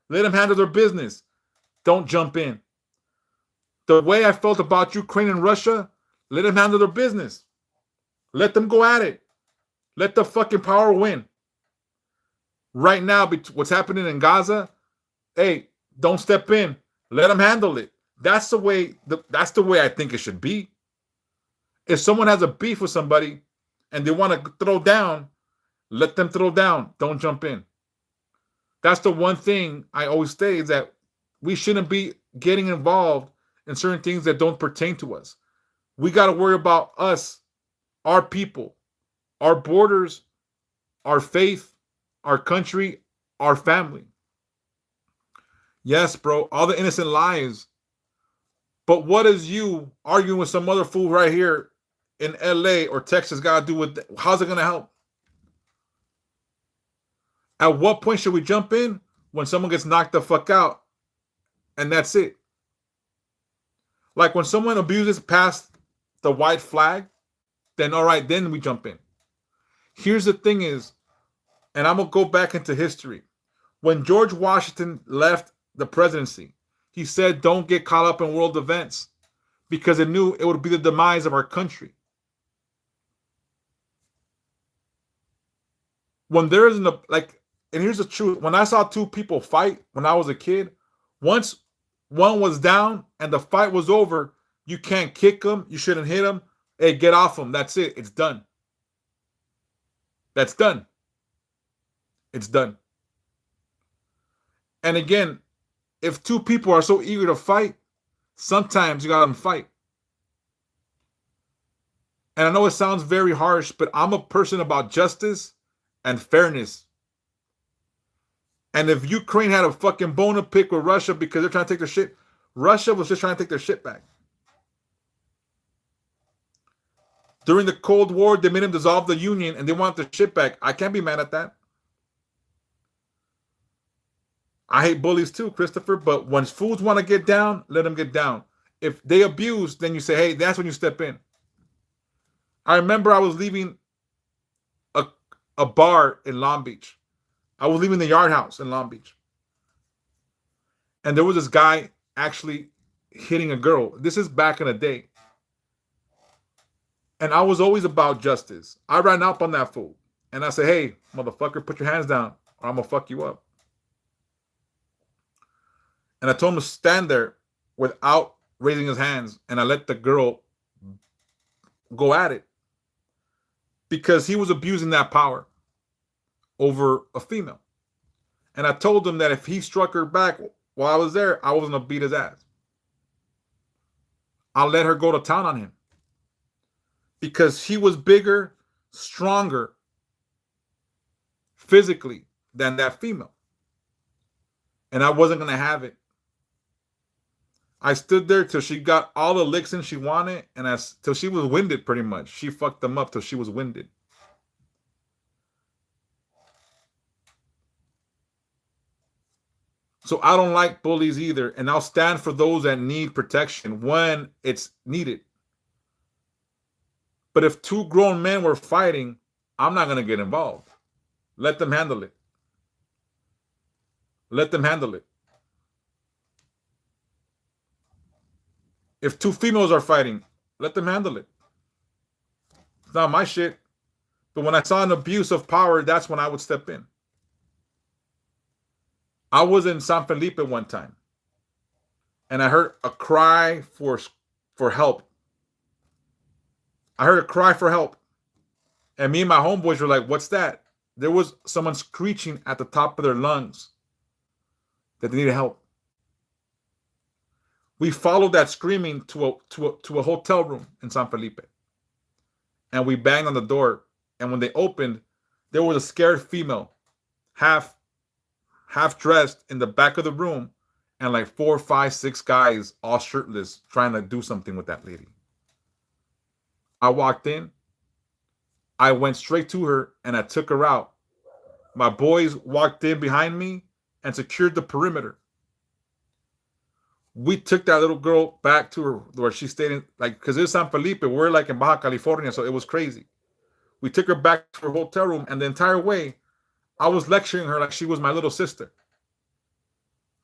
Let them handle their business. Don't jump in. The way I felt about Ukraine and Russia, let them handle their business. Let them go at it. Let the fucking power win. Right now, what's happening in Gaza, hey, don't step in. Let them handle it. That's the way. That's the way I think it should be. If someone has a beef with somebody and they want to throw down, let them throw down. Don't jump in. That's the one thing I always say, is that we shouldn't be getting involved in certain things that don't pertain to us. We got to worry about us, our people, our borders, our faith, our country, our family. Yes, bro, all the innocent lives. But what is you arguing with some other fool right here in LA or Texas got to do with that? How's it going to help? At what point should we jump in? When someone gets knocked the fuck out and that's it. Like when someone abuses past the white flag, then all right, then we jump in. Here's the thing is, and I'm going to go back into history. When George Washington left the presidency, he said, don't get caught up in world events, because it knew it would be the demise of our country. When there isn't a, like, and here's the truth. When I saw two people fight when I was a kid, once one was down and the fight was over, you can't kick them. You shouldn't hit them. Hey, get off them. That's it. It's done. That's done. It's done. And again, if two people are so eager to fight, sometimes you got to fight. And I know it sounds very harsh, but I'm a person about justice and fairness. And if Ukraine had a fucking bone to pick with Russia because they're trying to take their shit, Russia was just trying to take their shit back. During the Cold War, they made them dissolve the Union and they want their shit back. I can't be mad at that. I hate bullies too, Christopher, but when fools want to get down, let them get down. If they abuse, then you say, hey, that's when you step in. I remember I was leaving a bar in Long Beach. I was leaving the Yard House in Long Beach. And there was this guy actually hitting a girl. This is back in the day. And I was always about justice. I ran up on that fool. And I said, hey, motherfucker, put your hands down or I'm going to fuck you up. And I told him to stand there without raising his hands. And I let the girl go at it. Because he was abusing that power over a female. And I told him that if he struck her back while I was there, I wasn't going to beat his ass. I'll let her go to town on him. Because he was bigger, stronger, physically than that female. And I wasn't going to have it. I stood there till she got all the licks in she wanted, and till she was winded pretty much. She fucked them up till she was winded. So I don't like bullies either, and I'll stand for those that need protection when it's needed. But if two grown men were fighting, I'm not going to get involved. Let them handle it. Let them handle it. If two females are fighting, let them handle it. It's not my shit. But when I saw an abuse of power, that's when I would step in. I was in San Felipe one time, and I heard a cry for help. I heard a cry for help. And me and my homeboys were like, what's that? There was someone screeching at the top of their lungs that they needed help. We followed that screaming to a hotel room in San Felipe. And we banged on the door. And when they opened, there was a scared female, half half dressed in the back of the room, and like 4, 5, 6 guys all shirtless trying to do something with that lady. I walked in, I went straight to her and I took her out. My boys walked in behind me and secured the perimeter. We took that little girl back to her where she stayed in, like, because it's San Felipe. We're like in Baja California, so it was crazy. We took her back to her hotel room, and the entire way, I was lecturing her like she was my little sister.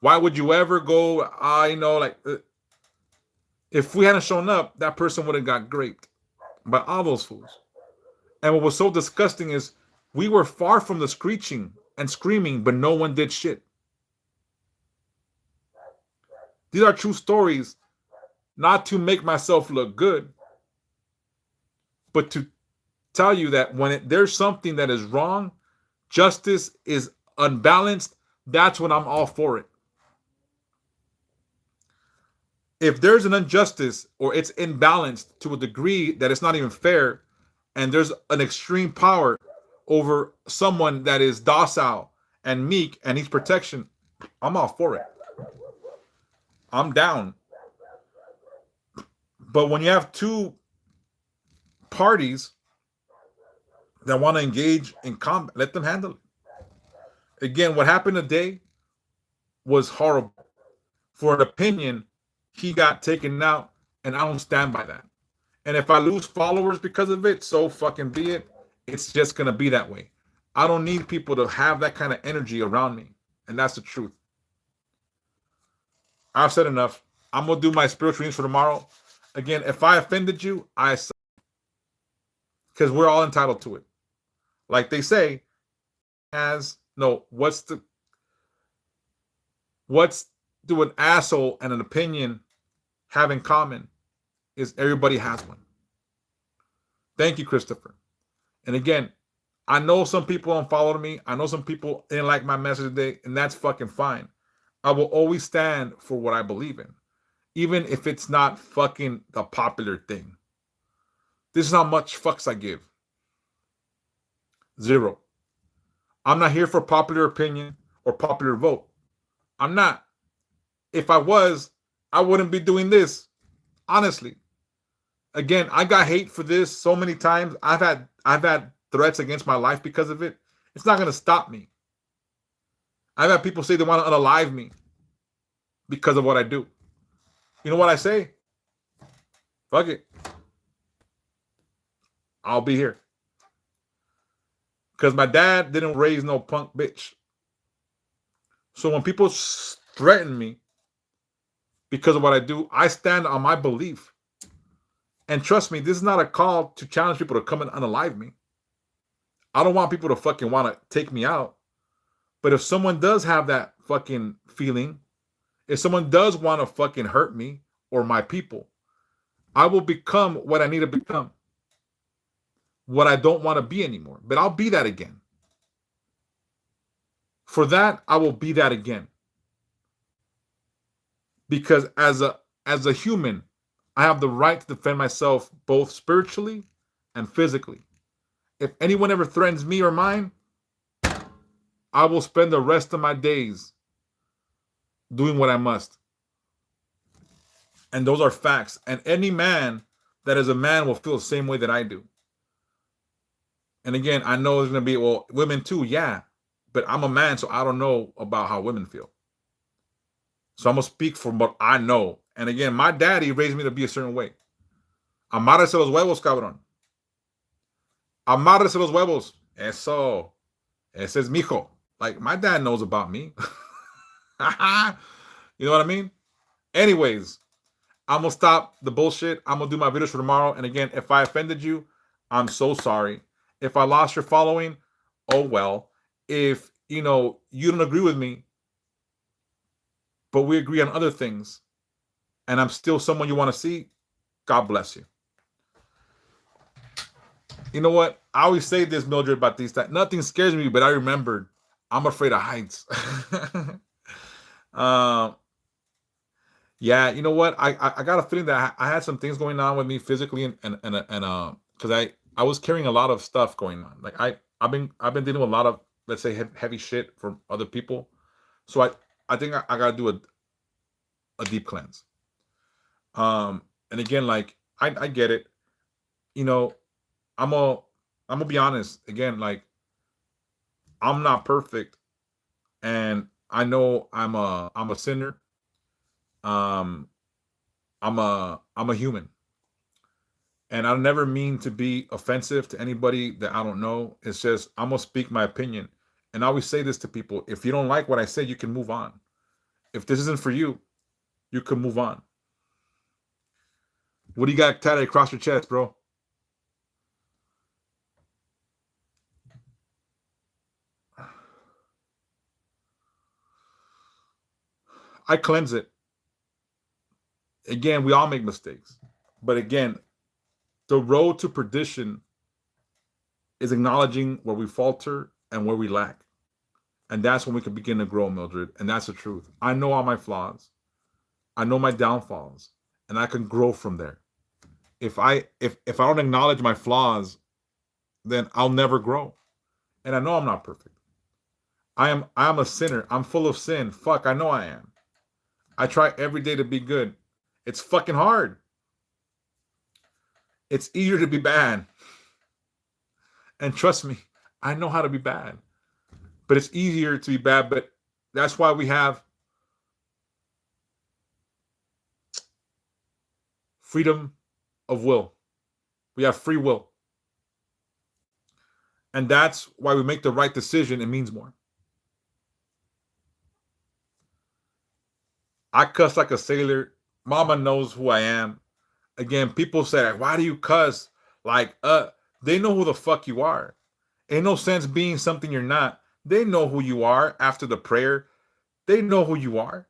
Why would you ever go? If we hadn't shown up, that person would have got raped by all those fools. And what was so disgusting is we were far from the screeching and screaming, but no one did shit. These are true stories, not to make myself look good, but to tell you that when there's something that is wrong, justice is unbalanced, that's when I'm all for it. If there's an injustice or it's imbalanced to a degree that it's not even fair, and there's an extreme power over someone that is docile and meek and needs protection, I'm all for it. I'm down. But when you have two parties that want to engage in combat, let them handle it. Again, what happened today was horrible. For an opinion, he got taken out, and I don't stand by that. And if I lose followers because of it, so fucking be it. It's just going to be that way. I don't need people to have that kind of energy around me. And that's the truth. I've said enough. I'm going to do my spiritual readings for tomorrow. Again, if I offended you, I suck. Because we're all entitled to it. Like they say, what's do an asshole and an opinion have in common is everybody has one. Thank you, Christopher. And again, I know some people unfollowed me. I know some people didn't like my message today, and that's fucking fine. I will always stand for what I believe in, even if it's not fucking the popular thing. This is how much fucks I give. 0. I'm not here for popular opinion or popular vote. I'm not. If I was, I wouldn't be doing this. Honestly. Again, I got hate for this so many times. I've had threats against my life because of it. It's not going to stop me. I've had people say they want to unalive me because of what I do. You know what I say? Fuck it. I'll be here. Because my dad didn't raise no punk bitch. So when people threaten me because of what I do, I stand on my belief. And trust me, this is not a call to challenge people to come and unalive me. I don't want people to fucking want to take me out. But if someone does have that fucking feeling, if someone does want to fucking hurt me or my people, I will become what I need to become. What I don't want to be anymore. But I'll be that again. For that, I will be that again. Because as a human, I have the right to defend myself both spiritually and physically. If anyone ever threatens me or mine, I will spend the rest of my days doing what I must. And those are facts. And any man that is a man will feel the same way that I do. And again, I know there's going to be, well, women too, yeah. But I'm a man, so I don't know about how women feel. So I'm going to speak from what I know. And again, my daddy raised me to be a certain way. Amárrese los huevos, cabrón. Amárrese los huevos. Eso. Ese es mijo. Like, my dad knows about me. You know what I mean? Anyways, I'm going to stop the bullshit. I'm going to do my videos for tomorrow. And again, if I offended you, I'm so sorry. If I lost your following, oh well. If, you don't agree with me, but we agree on other things, and I'm still someone you want to see, God bless you. You know what? I always say this, Mildred Batista. Nothing scares me, but I remembered I'm afraid of heights. Yeah, you know what? I got a feeling that I had some things going on with me physically, and because I was carrying a lot of stuff going on. Like I've been dealing with a lot of, let's say, heavy shit from other people. So I think I gotta do a deep cleanse. And again, like I get it. You know, I'm a I'm gonna be honest. Again, like I'm not perfect, and I know I'm a sinner. Um, I'm a human, and I never mean to be offensive to anybody that I don't know. It's just I'm gonna speak my opinion, and I always say this to people: if you don't like what I say, you can move on. If this isn't for you, you can move on. What do you got tatted across your chest, bro? I cleanse it. Again, we all make mistakes, but again, the road to perdition is acknowledging where we falter and where we lack. And that's when we can begin to grow, Mildred. And that's the truth. I know all my flaws. I know my downfalls. And I can grow from there. If I don't acknowledge my flaws, then I'll never grow. And I know I'm not perfect. I am a sinner. I'm full of sin. Fuck, I know I am. I try every day to be good. It's fucking hard. It's easier to be bad. And trust me, I know how to be bad. But it's easier to be bad. But that's why we have freedom of will. We have free will. And that's why we make the right decision. It means more. I cuss like a sailor. Mama knows who I am. Again, people say, why do you cuss? Like, they know who the fuck you are. Ain't no sense being something you're not. They know who you are after the prayer. They know who you are.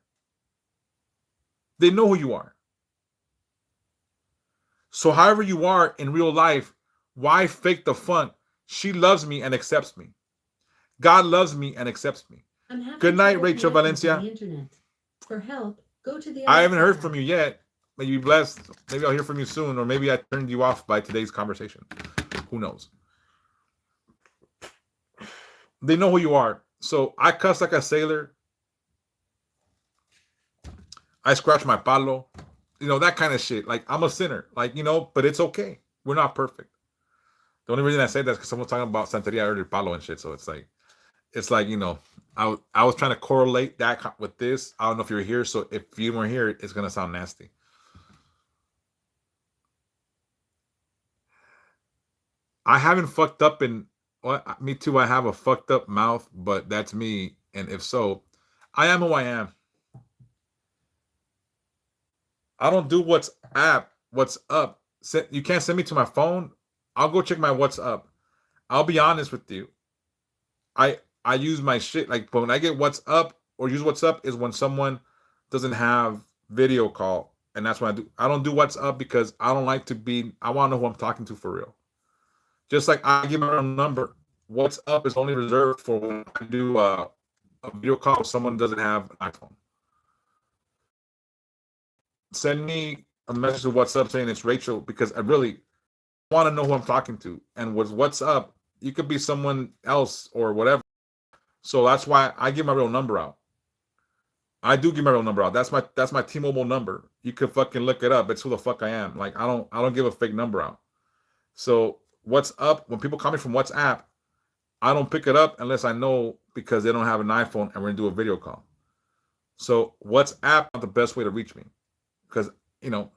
They know who you are. So however you are in real life, why fake the fun? She loves me and accepts me. God loves me and accepts me. Good night, Rachel Valencia. For help, go to the I haven't heard from you yet. May you be blessed. Maybe I'll hear from you soon, or maybe I turned you off by today's conversation. Who knows? They know who you are. So I cuss like a sailor. I scratch my palo. You know, that kind of shit. Like, I'm a sinner. Like, you know, but it's okay. We're not perfect. The only reason I say that is because someone's talking about Santeria or palo and shit. So it's like, you know, I was trying to correlate that with this. I don't know if you're here. So if you weren't here, it's going to sound nasty. I haven't fucked up in, well, me too. I have a fucked up mouth, but that's me. And if so, I am who I am. I don't do what's up. You can't send me to my phone. I'll go check my what's up. I'll be honest with you. I use my shit, like when I get what's up or use what's up is when someone doesn't have video call, and that's what I do. I don't do what's up because I don't like to be. I want to know who I'm talking to for real. Just like I give my own number. What's up is only reserved for when I do a video call if someone doesn't have an iPhone. Send me a message to what's up saying it's Rachel because I really want to know who I'm talking to. And what's up, you could be someone else or whatever. So that's why I give my real number out. I do give my real number out. That's my T-Mobile number. You could fucking look it up. It's who the fuck I am. Like I don't give a fake number out. So what's up? When people call me from WhatsApp, I don't pick it up unless I know because they don't have an iPhone and we're gonna do a video call. So WhatsApp is the best way to reach me because you know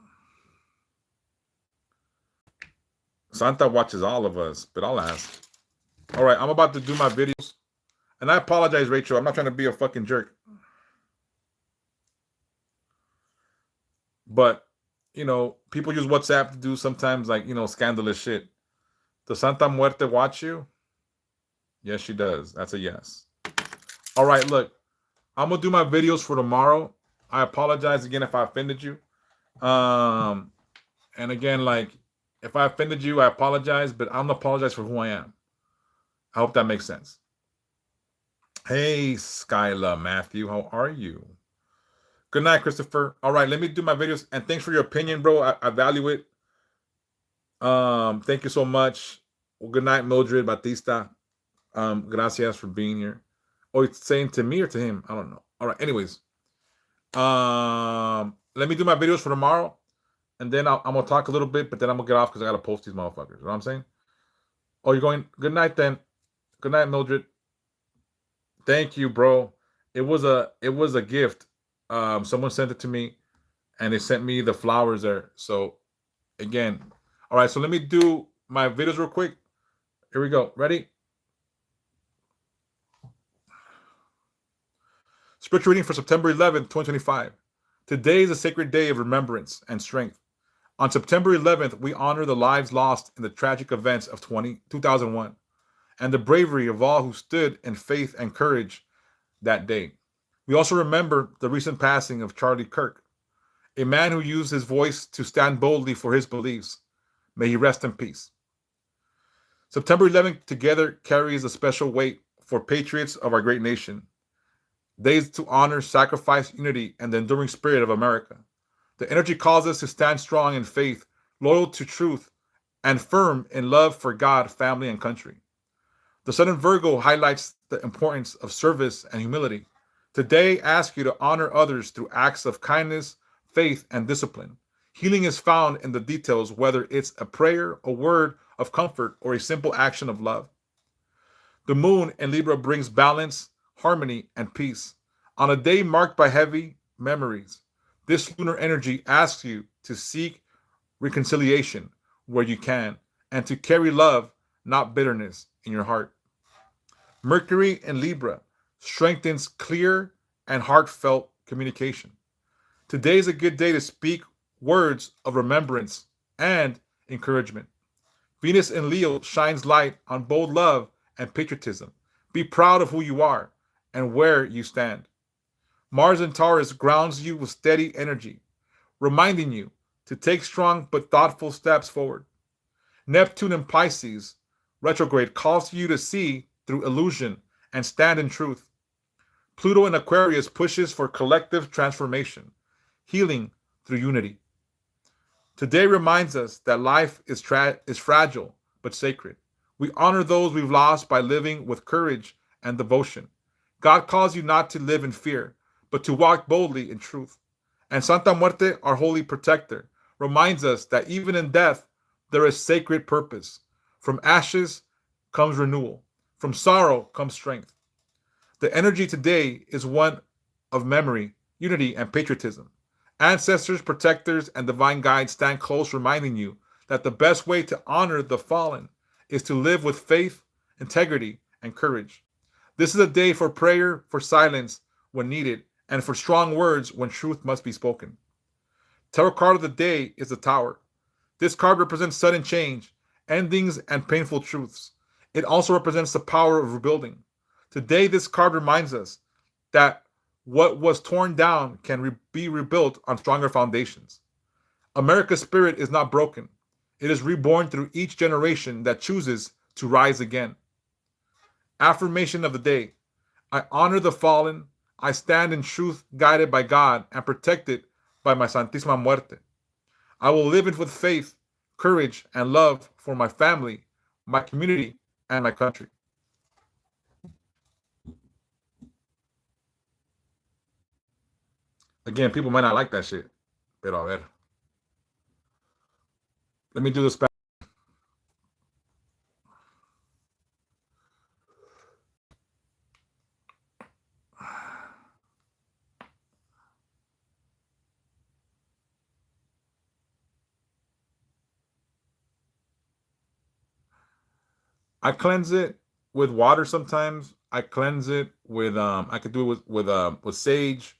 Santa watches all of us, but I'll ask. All right, I'm about to do my videos. And I apologize, Rachel. I'm not trying to be a fucking jerk. But, you know, people use WhatsApp to do sometimes like, you know, scandalous shit. Does Santa Muerte watch you? Yes, she does. That's a yes. All right, look. I'm going to do my videos for tomorrow. I apologize again if I offended you. And again, like, if I offended you, I apologize, but I'm going to apologize for who I am. I hope that makes sense. Hey, Skyla Matthew, how are you? Good night, Christopher. All right, let me do my videos. And thanks for your opinion, bro. I value it. Thank you so much. Well, good night, Mildred Batista. Gracias for being here. Oh, it's saying to me or to him? I don't know. All right. Anyways, let me do my videos for tomorrow, and then I'm gonna talk a little bit, but then I'm gonna get off because I gotta post these motherfuckers. You know what I'm saying? Oh, you're going. Good night then. Good night, Mildred. Thank you, bro. It was a gift. Someone sent it to me, and they sent me the flowers there. So again, all right. So let me do my videos real quick. Here we go. Ready? Scripture reading for September 11th, 2025. Today is a sacred day of remembrance and strength. On September 11th, we honor the lives lost in the tragic events of 2001 and the bravery of all who stood in faith and courage that day. We also remember the recent passing of Charlie Kirk, a man who used his voice to stand boldly for his beliefs. May he rest in peace. September 11th together carries a special weight for patriots of our great nation. Days to honor, sacrifice, unity, and the enduring spirit of America. The energy calls us to stand strong in faith, loyal to truth, and firm in love for God, family, and country. The Sun in Virgo highlights the importance of service and humility. Today, I ask you to honor others through acts of kindness, faith, and discipline. Healing is found in the details, whether it's a prayer, a word of comfort, or a simple action of love. The moon in Libra brings balance, harmony, and peace. On a day marked by heavy memories, this lunar energy asks you to seek reconciliation where you can and to carry love, not bitterness, in your heart. Mercury in Libra strengthens clear and heartfelt communication. Today is a good day to speak words of remembrance and encouragement. Venus in Leo shines light on bold love and patriotism. Be proud of who you are and where you stand. Mars in Taurus grounds you with steady energy, reminding you to take strong but thoughtful steps forward. Neptune in Pisces retrograde calls you to see through illusion and stand in truth. Pluto in Aquarius pushes for collective transformation, healing through unity. Today reminds us that life is fragile but sacred. We honor those we've lost by living with courage and devotion. God calls you not to live in fear, but to walk boldly in truth. And Santa Muerte, our holy protector, reminds us that even in death, there is sacred purpose. From ashes comes renewal. From sorrow comes strength. The energy today is one of memory, unity, and patriotism. Ancestors, protectors, and divine guides stand close, reminding you that the best way to honor the fallen is to live with faith, integrity, and courage. This is a day for prayer, for silence when needed, and for strong words when truth must be spoken. Tarot card of the day is the Tower. This card represents sudden change, endings, and painful truths. It also represents the power of rebuilding. Today, this card reminds us that what was torn down can be rebuilt on stronger foundations. America's spirit is not broken. It is reborn through each generation that chooses to rise again. Affirmation of the day. I honor the fallen. I stand in truth, guided by God and protected by my Santísima Muerte. I will live it with faith, courage, and love for my family, my community, and my country. Again, people might not like that shit. Pero a ver. Let me do this back. I cleanse it with water sometimes. I cleanse it with I could do it with sage,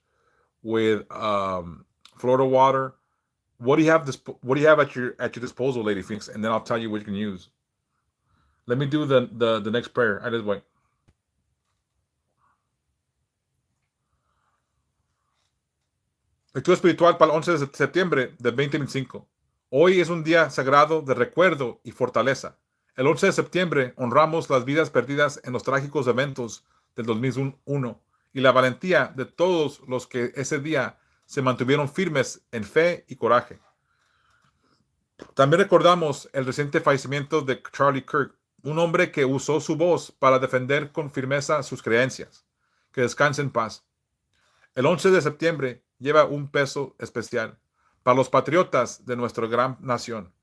with Florida water. What do you have what do you have at your disposal, Lady Phoenix? And then I'll tell you what you can use. Let me do the next prayer. I just wait. Lectura espiritual para el 11 de septiembre del 2025. Hoy es un día sagrado de recuerdo y fortaleza. El 11 de septiembre honramos las vidas perdidas en los trágicos eventos del 2001 y la valentía de todos los que ese día se mantuvieron firmes en fe y coraje. También recordamos el reciente fallecimiento de Charlie Kirk, un hombre que usó su voz para defender con firmeza sus creencias. Que descanse en paz. El 11 de septiembre lleva un peso especial para los patriotas de nuestra gran nación.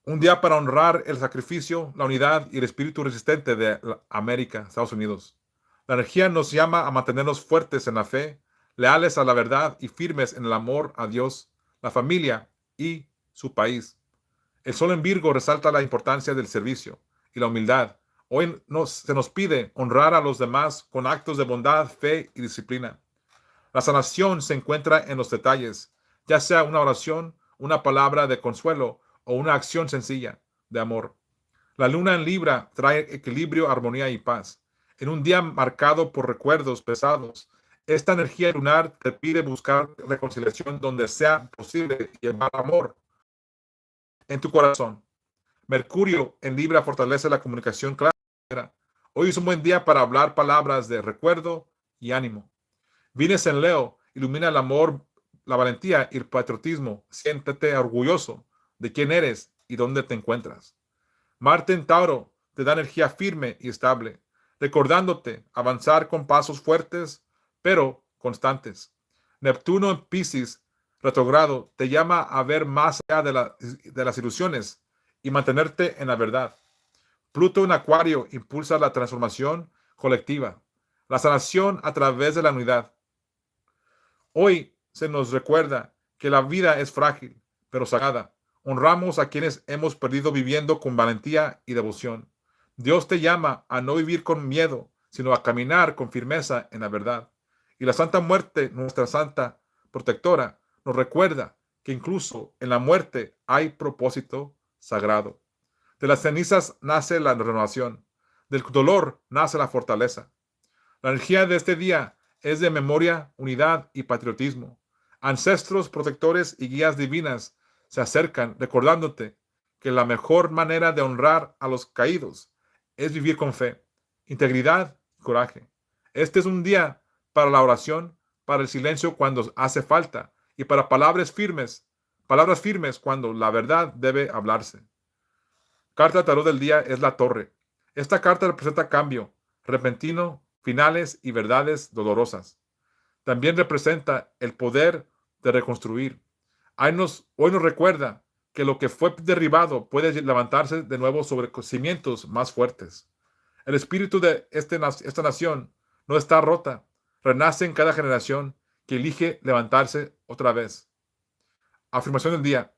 Un día para honrar el sacrificio, la unidad y el espíritu resistente de América, Estados Unidos. La energía nos llama a mantenernos fuertes en la fe, leales a la verdad y firmes en el amor a Dios, la familia y su país. El sol en Virgo resalta la importancia del servicio y la humildad. Hoy se nos pide honrar a los demás con actos de bondad, fe y disciplina. La sanación se encuentra en los detalles, ya sea una oración, una palabra de consuelo o una acción sencilla de amor. La luna en Libra trae equilibrio, armonía y paz. En un día marcado por recuerdos pesados, esta energía lunar te pide buscar reconciliación donde sea posible y llevar amor en tu corazón. Mercurio en Libra fortalece la comunicación clara. Hoy es un buen día para hablar palabras de recuerdo y ánimo. Vienes en Leo, ilumina el amor, la valentía y el patriotismo. Siéntete orgulloso de quién eres y dónde te encuentras. Marte en Tauro te da energía firme y estable, recordándote avanzar con pasos fuertes, pero constantes. Neptuno en Piscis, retrogrado, te llama a ver más allá de las ilusiones y mantenerte en la verdad. Pluto en Acuario impulsa la transformación colectiva, la sanación a través de la unidad. Hoy se nos recuerda que la vida es frágil, pero sagrada. Honramos a quienes hemos perdido viviendo con valentía y devoción. Dios te llama a no vivir con miedo, sino a caminar con firmeza en la verdad. Y la Santa Muerte, nuestra Santa Protectora, nos recuerda que incluso en la muerte hay propósito sagrado. De las cenizas nace la renovación. Del dolor nace la fortaleza. La energía de este día es de memoria, unidad y patriotismo. Ancestros, protectores y guías divinas se acercan recordándote que la mejor manera de honrar a los caídos es vivir con fe, integridad y coraje. Este es un día para la oración, para el silencio cuando hace falta y para palabras firmes cuando la verdad debe hablarse. Carta de tarot del día es la Torre. Esta carta representa cambio, repentino, finales y verdades dolorosas. También representa el poder de reconstruir. Hoy nos recuerda que lo que fue derribado puede levantarse de nuevo sobre cimientos más fuertes. El espíritu de esta nación no está rota, renace en cada generación que elige levantarse otra vez. Afirmación del día.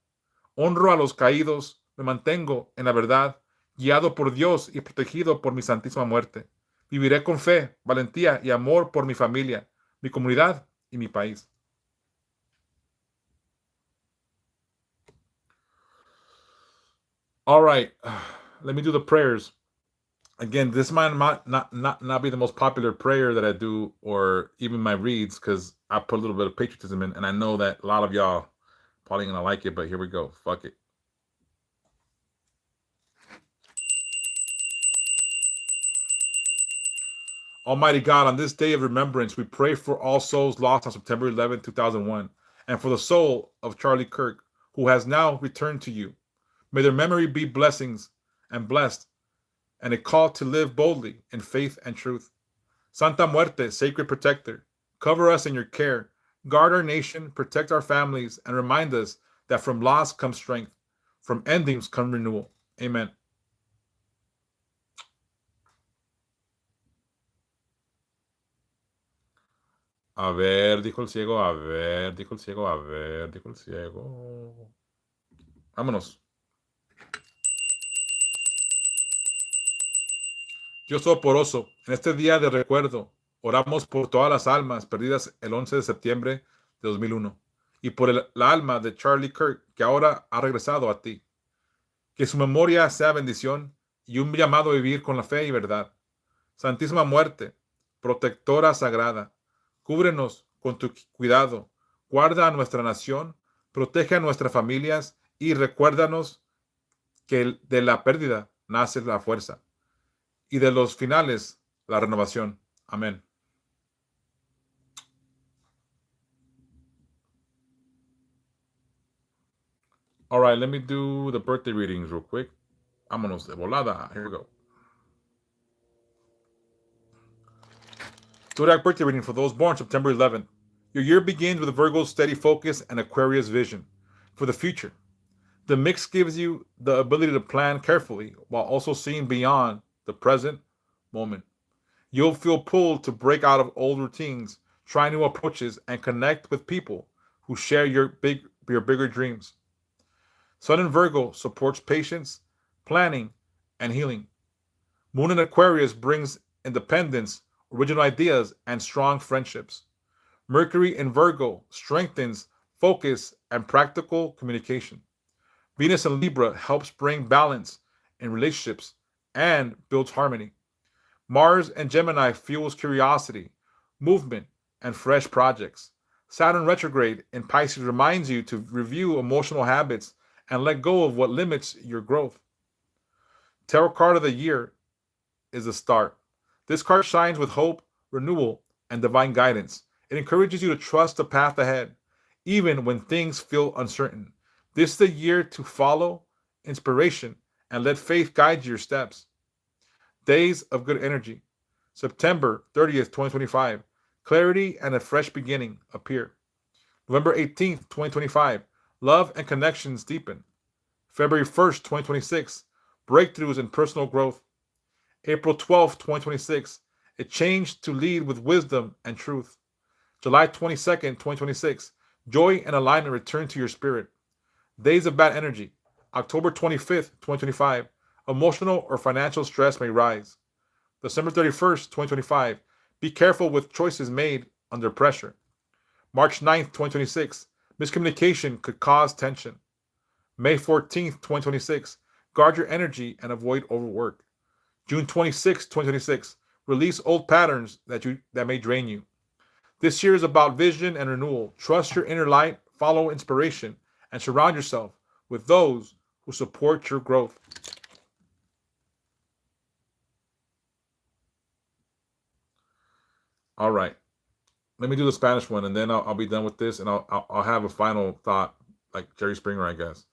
Honro a los caídos, me mantengo en la verdad, guiado por Dios y protegido por mi santísima muerte. Viviré con fe, valentía y amor por mi familia, mi comunidad y mi país. All right, let me do the prayers. Again, this might not be the most popular prayer that I do or even my reads because I put a little bit of patriotism in, and I know that a lot of y'all probably gonna like it, but here we go. Fuck it. Almighty God, on this day of remembrance, we pray for all souls lost on September 11, 2001, and for the soul of Charlie Kirk, who has now returned to you. May their memory be blessings and blessed, and a call to live boldly in faith and truth. Santa Muerte, sacred protector, cover us in your care, guard our nation, protect our families, and remind us that from loss comes strength, from endings come renewal. Amen. A ver, dijo el ciego, a ver, dijo el ciego, a ver, dijo el ciego. Vámonos. Dios Todopoderoso, en este día de recuerdo, oramos por todas las almas perdidas el 11 de septiembre de 2001 y por la alma de Charlie Kirk, que ahora ha regresado a ti. Que su memoria sea bendición y un llamado a vivir con la fe y verdad. Santísima Muerte, protectora sagrada, cúbrenos con tu cuidado, guarda a nuestra nación, protege a nuestras familias y recuérdanos que de la pérdida nace la fuerza y de los finales la renovación. Amén. All right, let me do the birthday readings real quick. Vámonos de volada. Here we go. Zodiac birthday reading for those born September 11th. Your year begins with Virgo's steady focus and Aquarius vision for the future. The mix gives you the ability to plan carefully while also seeing beyond the present moment. You'll feel pulled to break out of old routines, try new approaches, and connect with people who share your bigger dreams. Sun in Virgo supports patience, planning, and healing. Moon in Aquarius brings independence, original ideas, and strong friendships. Mercury in Virgo strengthens focus and practical communication. Venus in Libra helps bring balance in relationships and builds harmony. Mars and Gemini fuels curiosity, movement, and fresh projects. Saturn retrograde in Pisces reminds you to review emotional habits and let go of what limits your growth. Tarot card of the year is the start. This card shines with hope, renewal, and divine guidance. It encourages you to trust the path ahead, even when things feel uncertain. This is the year to follow inspiration and let faith guide your steps. Days of good energy. September 30th, 2025. Clarity and a fresh beginning appear. November 18th, 2025. Love and connections deepen. February 1st, 2026. Breakthroughs in personal growth. April 12th, 2026. A change to lead with wisdom and truth. July 22nd, 2026. Joy and alignment return to your spirit. Days of bad energy. October 25th, 2025. Emotional or financial stress may rise. December 31st, 2025. Be careful with choices made under pressure. March 9th, 2026. Miscommunication could cause tension. May 14th, 2026. Guard your energy and avoid overwork. June 26th, 2026. Release old patterns that may drain you. This year is about vision and renewal. Trust your inner light, follow inspiration, and surround yourself with those who support your growth. All right. Let me do the Spanish one, and then I'll be done with this, and I'll have a final thought, like Jerry Springer, I guess.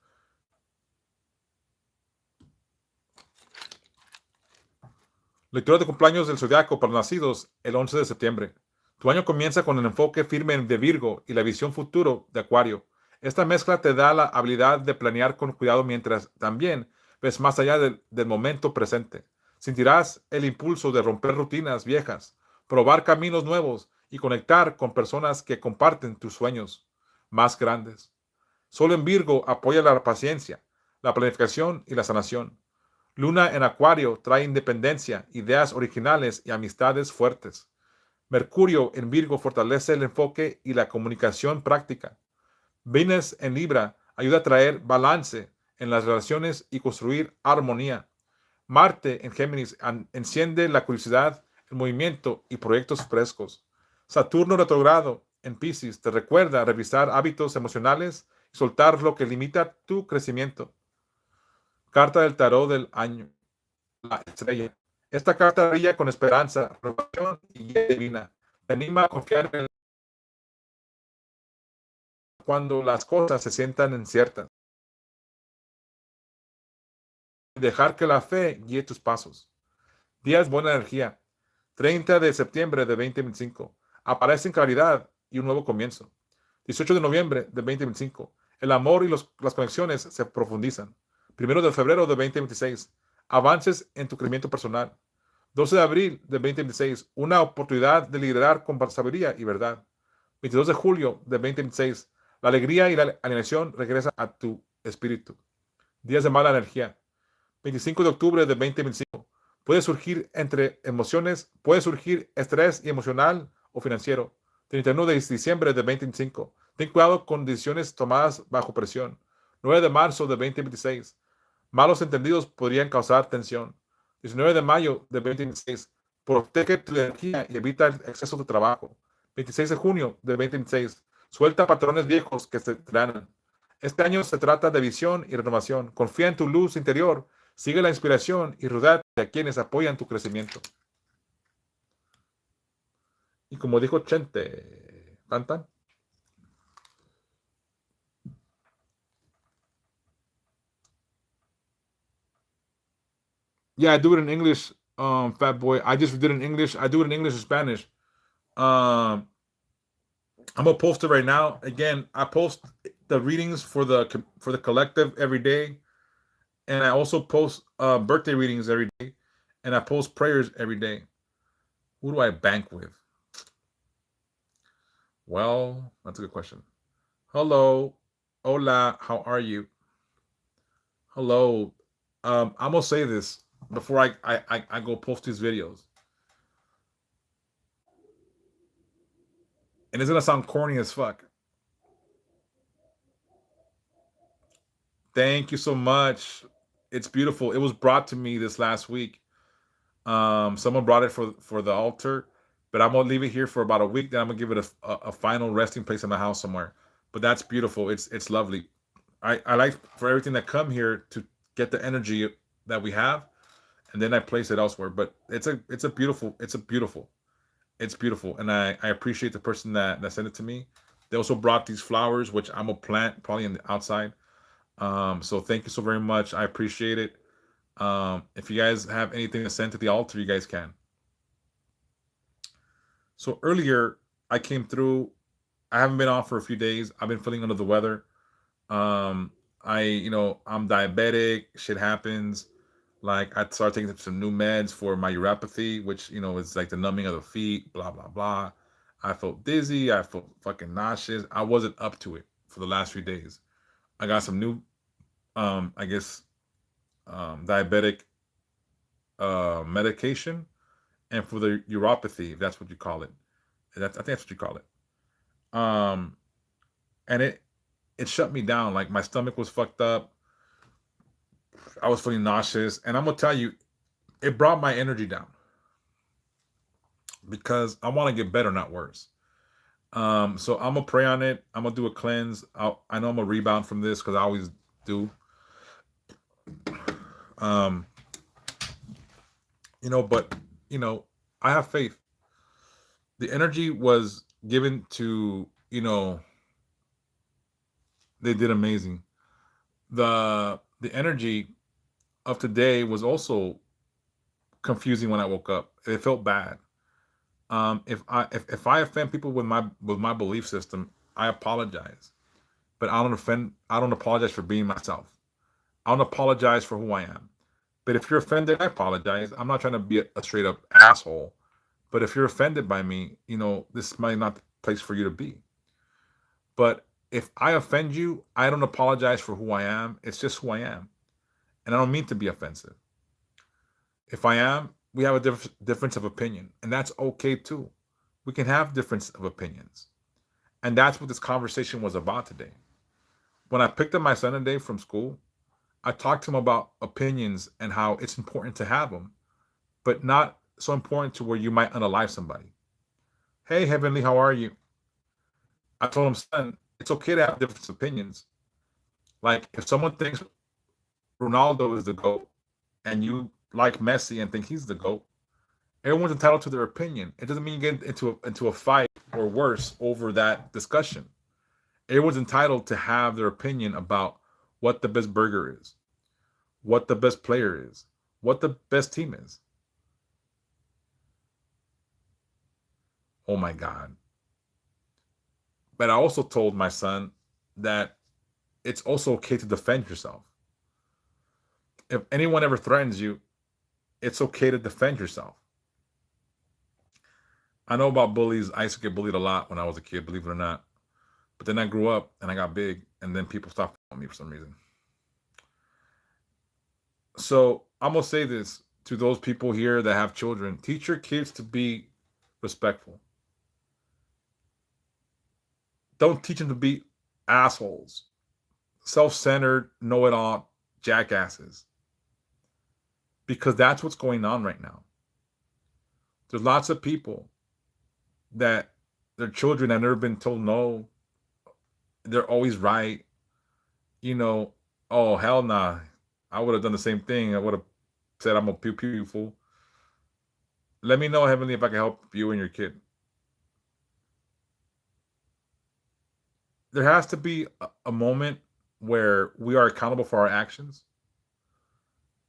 Lectura de cumpleaños del zodiaco para nacidos el 11 de septiembre. Tu año comienza con el enfoque firme de Virgo y la visión futuro de Acuario. Esta mezcla te da la habilidad de planear con cuidado mientras también ves más allá del momento presente. Sentirás el impulso de romper rutinas viejas, probar caminos nuevos y conectar con personas que comparten tus sueños más grandes. Solo en Virgo apoya la paciencia, la planificación y la sanación. Luna en Acuario trae independencia, ideas originales y amistades fuertes. Mercurio en Virgo fortalece el enfoque y la comunicación práctica. Venus en Libra ayuda a traer balance en las relaciones y construir armonía. Marte en Géminis enciende la curiosidad, el movimiento y proyectos frescos. Saturno retrogrado en Piscis te recuerda revisar hábitos emocionales y soltar lo que limita tu crecimiento. Carta del tarot del año. La estrella. Esta carta brilla con esperanza, renovación y guía divina. Te anima a confiar en cuando las cosas se sientan inciertas. Dejar que la fe guíe tus pasos. Días buena energía. 30 de septiembre de 2025. Aparece en claridad y un nuevo comienzo. 18 de noviembre de 2025. El amor y las conexiones se profundizan. 1 de febrero de 2026. Avances en tu crecimiento personal. 12 de abril de 2026. Una oportunidad de liderar con sabiduría y verdad. 22 de julio de 2026. La alegría y la alineación regresan a tu espíritu. Días de mala energía. 25 de octubre de 2025. Puede surgir entre emociones, puede surgir estrés y emocional o financiero. 31 de diciembre de 2025. Ten cuidado con decisiones tomadas bajo presión. 9 de marzo de 2026. Malos entendidos podrían causar tensión. 19 de mayo de 2026. Protege tu energía y evita el exceso de trabajo. 26 de junio de 2026. Suelta patrones viejos que se traen. Este año se trata de visión y renovación. Confía en tu luz interior, sigue la inspiración y rodea a quienes apoyan tu crecimiento. Y como dijo Chente, tan tan. Yeah, I do it in English, Fat Boy. I just did it in English. I do it in English and Spanish. Um, I'm gonna post it right now. Again, I post the readings for the collective every day, and I also post birthday readings every day, and I post prayers every day. Who do I bank with? Well, that's a good question. Hello, hola, how are you? Hello. I'm gonna say this before I go post these videos, and it's gonna sound corny as fuck. Thank you so much. It's beautiful. It was brought to me this last week. Someone brought it for the altar, but I'm gonna leave it here for about a week. Then I'm gonna give it a final resting place in my house somewhere. But that's beautiful. It's lovely. I like for everything that come here to get the energy that we have, and then I place it elsewhere. But it's beautiful, and I appreciate the person that sent it to me. They also brought these flowers, which I'm gonna plant probably in the outside. So thank you so very much. I appreciate it. If you guys have anything to send to the altar, you guys can. So earlier, I came through. I haven't been off for a few days. I've been feeling under the weather. I'm diabetic. Shit happens. Like I started taking some new meds for my uropathy, which is like the numbing of the feet. Blah blah blah. I felt dizzy. I felt fucking nauseous. I wasn't up to it for the last few days. I got some new, I guess, diabetic medication, and for the uropathy, if that's what you call it. I think that's what you call it. Um, and it shut me down. Like my stomach was fucked up. I was feeling nauseous, and I'm gonna tell you, it brought my energy down because I want to get better, not worse. So I'm gonna pray on it. I'm gonna do a cleanse. I know I'm gonna rebound from this because I always do. Um, but you know, I have faith. The energy was given to they did amazing. The energy of today was also confusing when I woke up. It felt bad. If I offend people with my belief system, I apologize. But I don't offend. I don't apologize for being myself. I don't apologize for who I am. But if you're offended, I apologize. I'm not trying to be a straight up asshole. But if you're offended by me, this might not the place for you to be. But if I offend you, I don't apologize for who I am. It's just who I am. And I don't mean to be offensive. If I am, we have a difference of opinion. And that's okay too. We can have difference of opinions. And that's what this conversation was about today. When I picked up my son today from school, I talked to him about opinions and how it's important to have them, but not so important to where you might unalive somebody. Hey, Heavenly, how are you? I told him, son, it's okay to have different opinions. Like if someone thinks Ronaldo is the GOAT and you like Messi and think he's the GOAT, everyone's entitled to their opinion. It doesn't mean you get into a fight or worse over that discussion. Everyone's entitled to have their opinion about what the best burger is, what the best player is, what the best team is. Oh my God. But I also told my son that it's also okay to defend yourself. If anyone ever threatens you, it's okay to defend yourself. I know about bullies. I used to get bullied a lot when I was a kid, believe it or not. But then I grew up and I got big, and then people stopped following me for some reason. So I'm gonna say this to those people here that have children: teach your kids to be respectful. Don't teach them to be assholes, self-centered, know-it-all jackasses, because that's what's going on right now. There's lots of people that their children have never been told no. They're always right. You know, oh hell nah. I would have done the same thing. I would have said I'm a pew pew fool. Let me know, Heavenly, if I can help you and your kid. There has to be a moment where we are accountable for our actions.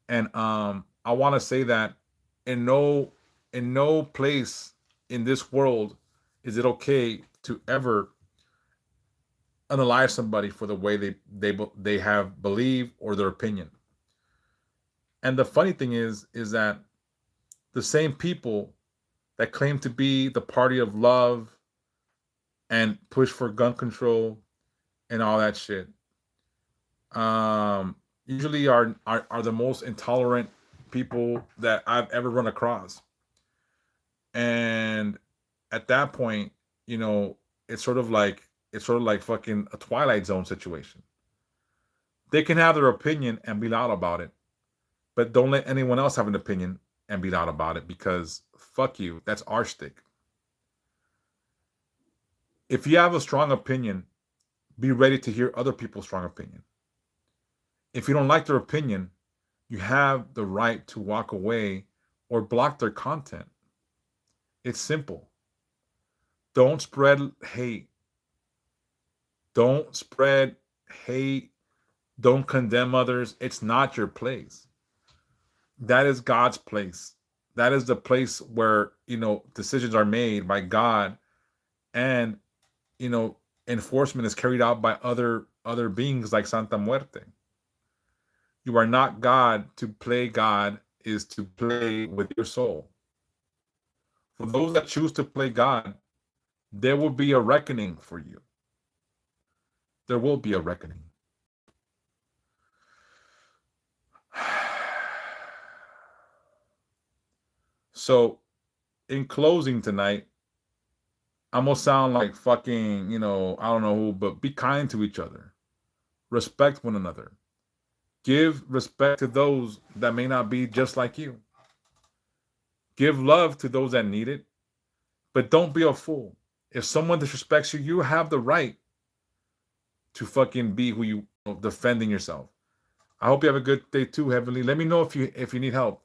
And I want to say that in no place in this world is it okay to ever unalive somebody for the way they have believed or their opinion? And the funny thing is that the same people that claim to be the party of love and push for gun control and all that shit, usually are the most intolerant people that I've ever run across. And at that point, you know, it's sort of like fucking a Twilight Zone situation. They can have their opinion and be loud about it, but don't let anyone else have an opinion and be loud about it, because fuck you, that's our stick. If you have a strong opinion, be ready to hear other people's strong opinion. If you don't like their opinion, you have the right to walk away or block their content. It's simple. Don't spread hate. Don't spread hate. Don't condemn others. It's not your place. That is God's place. That is the place where, you know, decisions are made by God, and, you know, enforcement is carried out by other beings like Santa Muerte. You are not God. To play God is to play with your soul. For those that choose to play God, there will be a reckoning for you. There will be a reckoning. So, in closing tonight, I'm gonna sound like fucking, you know, I don't know who, but be kind to each other. Respect one another. Give respect to those that may not be just like you. Give love to those that need it, but don't be a fool. If someone disrespects you, you have the right to fucking be who you defending yourself. I hope you have a good day too, Heavenly. Let me know if you need help,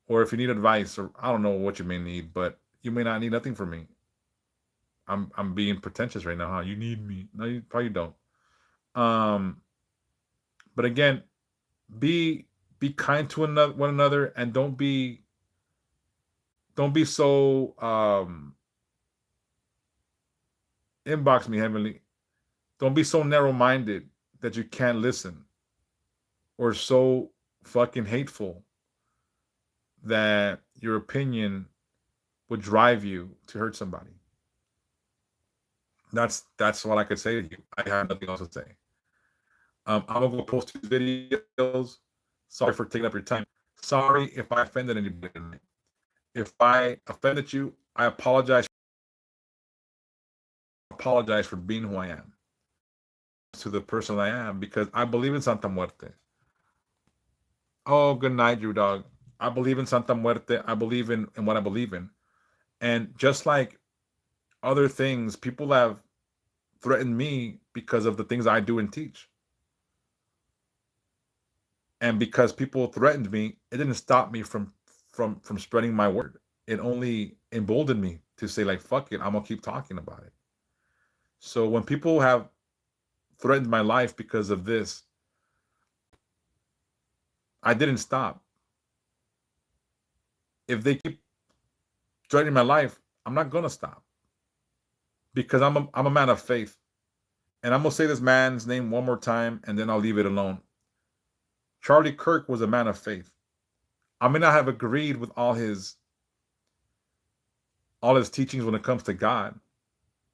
or if you need advice, or I don't know what you may need, but you may not need nothing from me. I'm being pretentious right now, huh? You need me? No, you probably don't. Um, but again, be kind to one another, and don't be so inbox me, Heavenly. Don't be so narrow minded that you can't listen, or so fucking hateful that your opinion would drive you to hurt somebody. That's what I could say to you. I have nothing else to say. I'm gonna go post these videos. Sorry for taking up your time. Sorry if I offended anybody tonight. If I offended you, I apologize. Apologize for being who I am, to the person I am, because I believe in Santa Muerte. Oh, good night, you dog. I believe in Santa Muerte. I believe in what I believe in. And just like other things, people have threatened me because of the things I do and teach. And because people threatened me, it didn't stop me from spreading my word. It only emboldened me to say, like, fuck it, I'm gonna keep talking about it. So when people have threatened my life because of this, I didn't stop. If they keep threatening my life, I'm not gonna stop, because I'm a man of faith. And I'm gonna say this man's name one more time, and then I'll leave it alone. Charlie Kirk was a man of faith. I may not have agreed with all his teachings when it comes to God,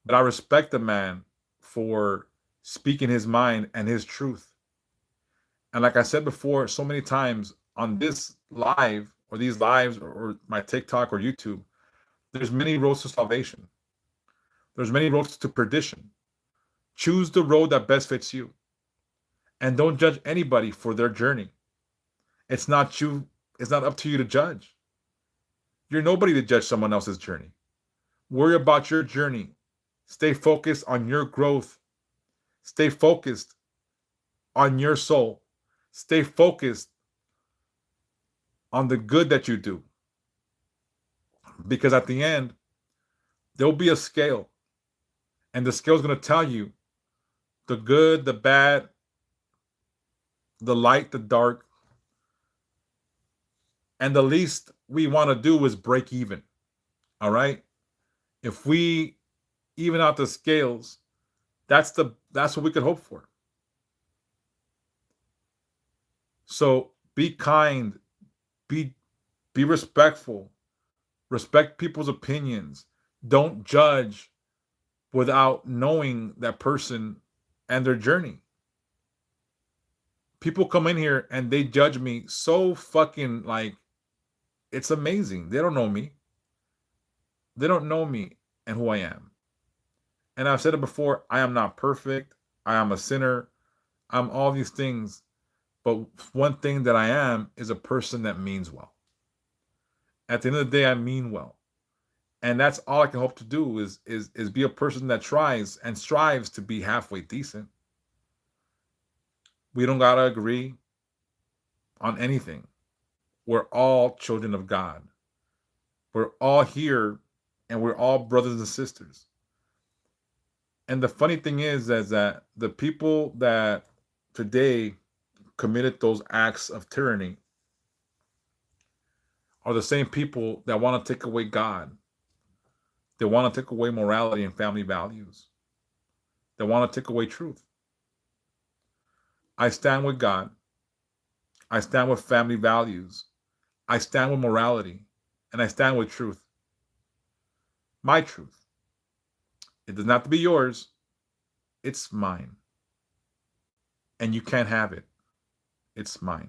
but I respect the man for speaking his mind and his truth. And like I said before, so many times on this live, or these lives, or my TikTok or YouTube, there's many roads to salvation. There's many roads to perdition. Choose the road that best fits you. And don't judge anybody for their journey. It's not you, it's not up to you to judge. You're nobody to judge someone else's journey. Worry about your journey. Stay focused on your growth. Stay focused on your soul. Stay focused on the good that you do. Because at the end, there'll be a scale. And the scale is going to tell you the good, the bad, the light, the dark. And the least we want to do is break even. All right? If we even out the scales, that's what we could hope for. So be kind, be respectful, respect people's opinions. Don't judge without knowing that person and their journey. People come in here and they judge me so fucking like it's amazing. They don't know me. They don't know me and who I am. And I've said it before, I am not perfect. I am a sinner. I'm all these things. But one thing that I am is a person that means well. At the end of the day, I mean well. And that's all I can hope to do is be a person that tries and strives to be halfway decent. We don't gotta agree on anything. We're all children of God. We're all here and we're all brothers and sisters. And the funny thing is that the people that today committed those acts of tyranny are the same people that want to take away God. They want to take away morality and family values. They want to take away truth. I stand with God. I stand with family values. I stand with morality. And I stand with truth. My truth. It doesn't have to be yours. It's mine. And you can't have it. It's mine.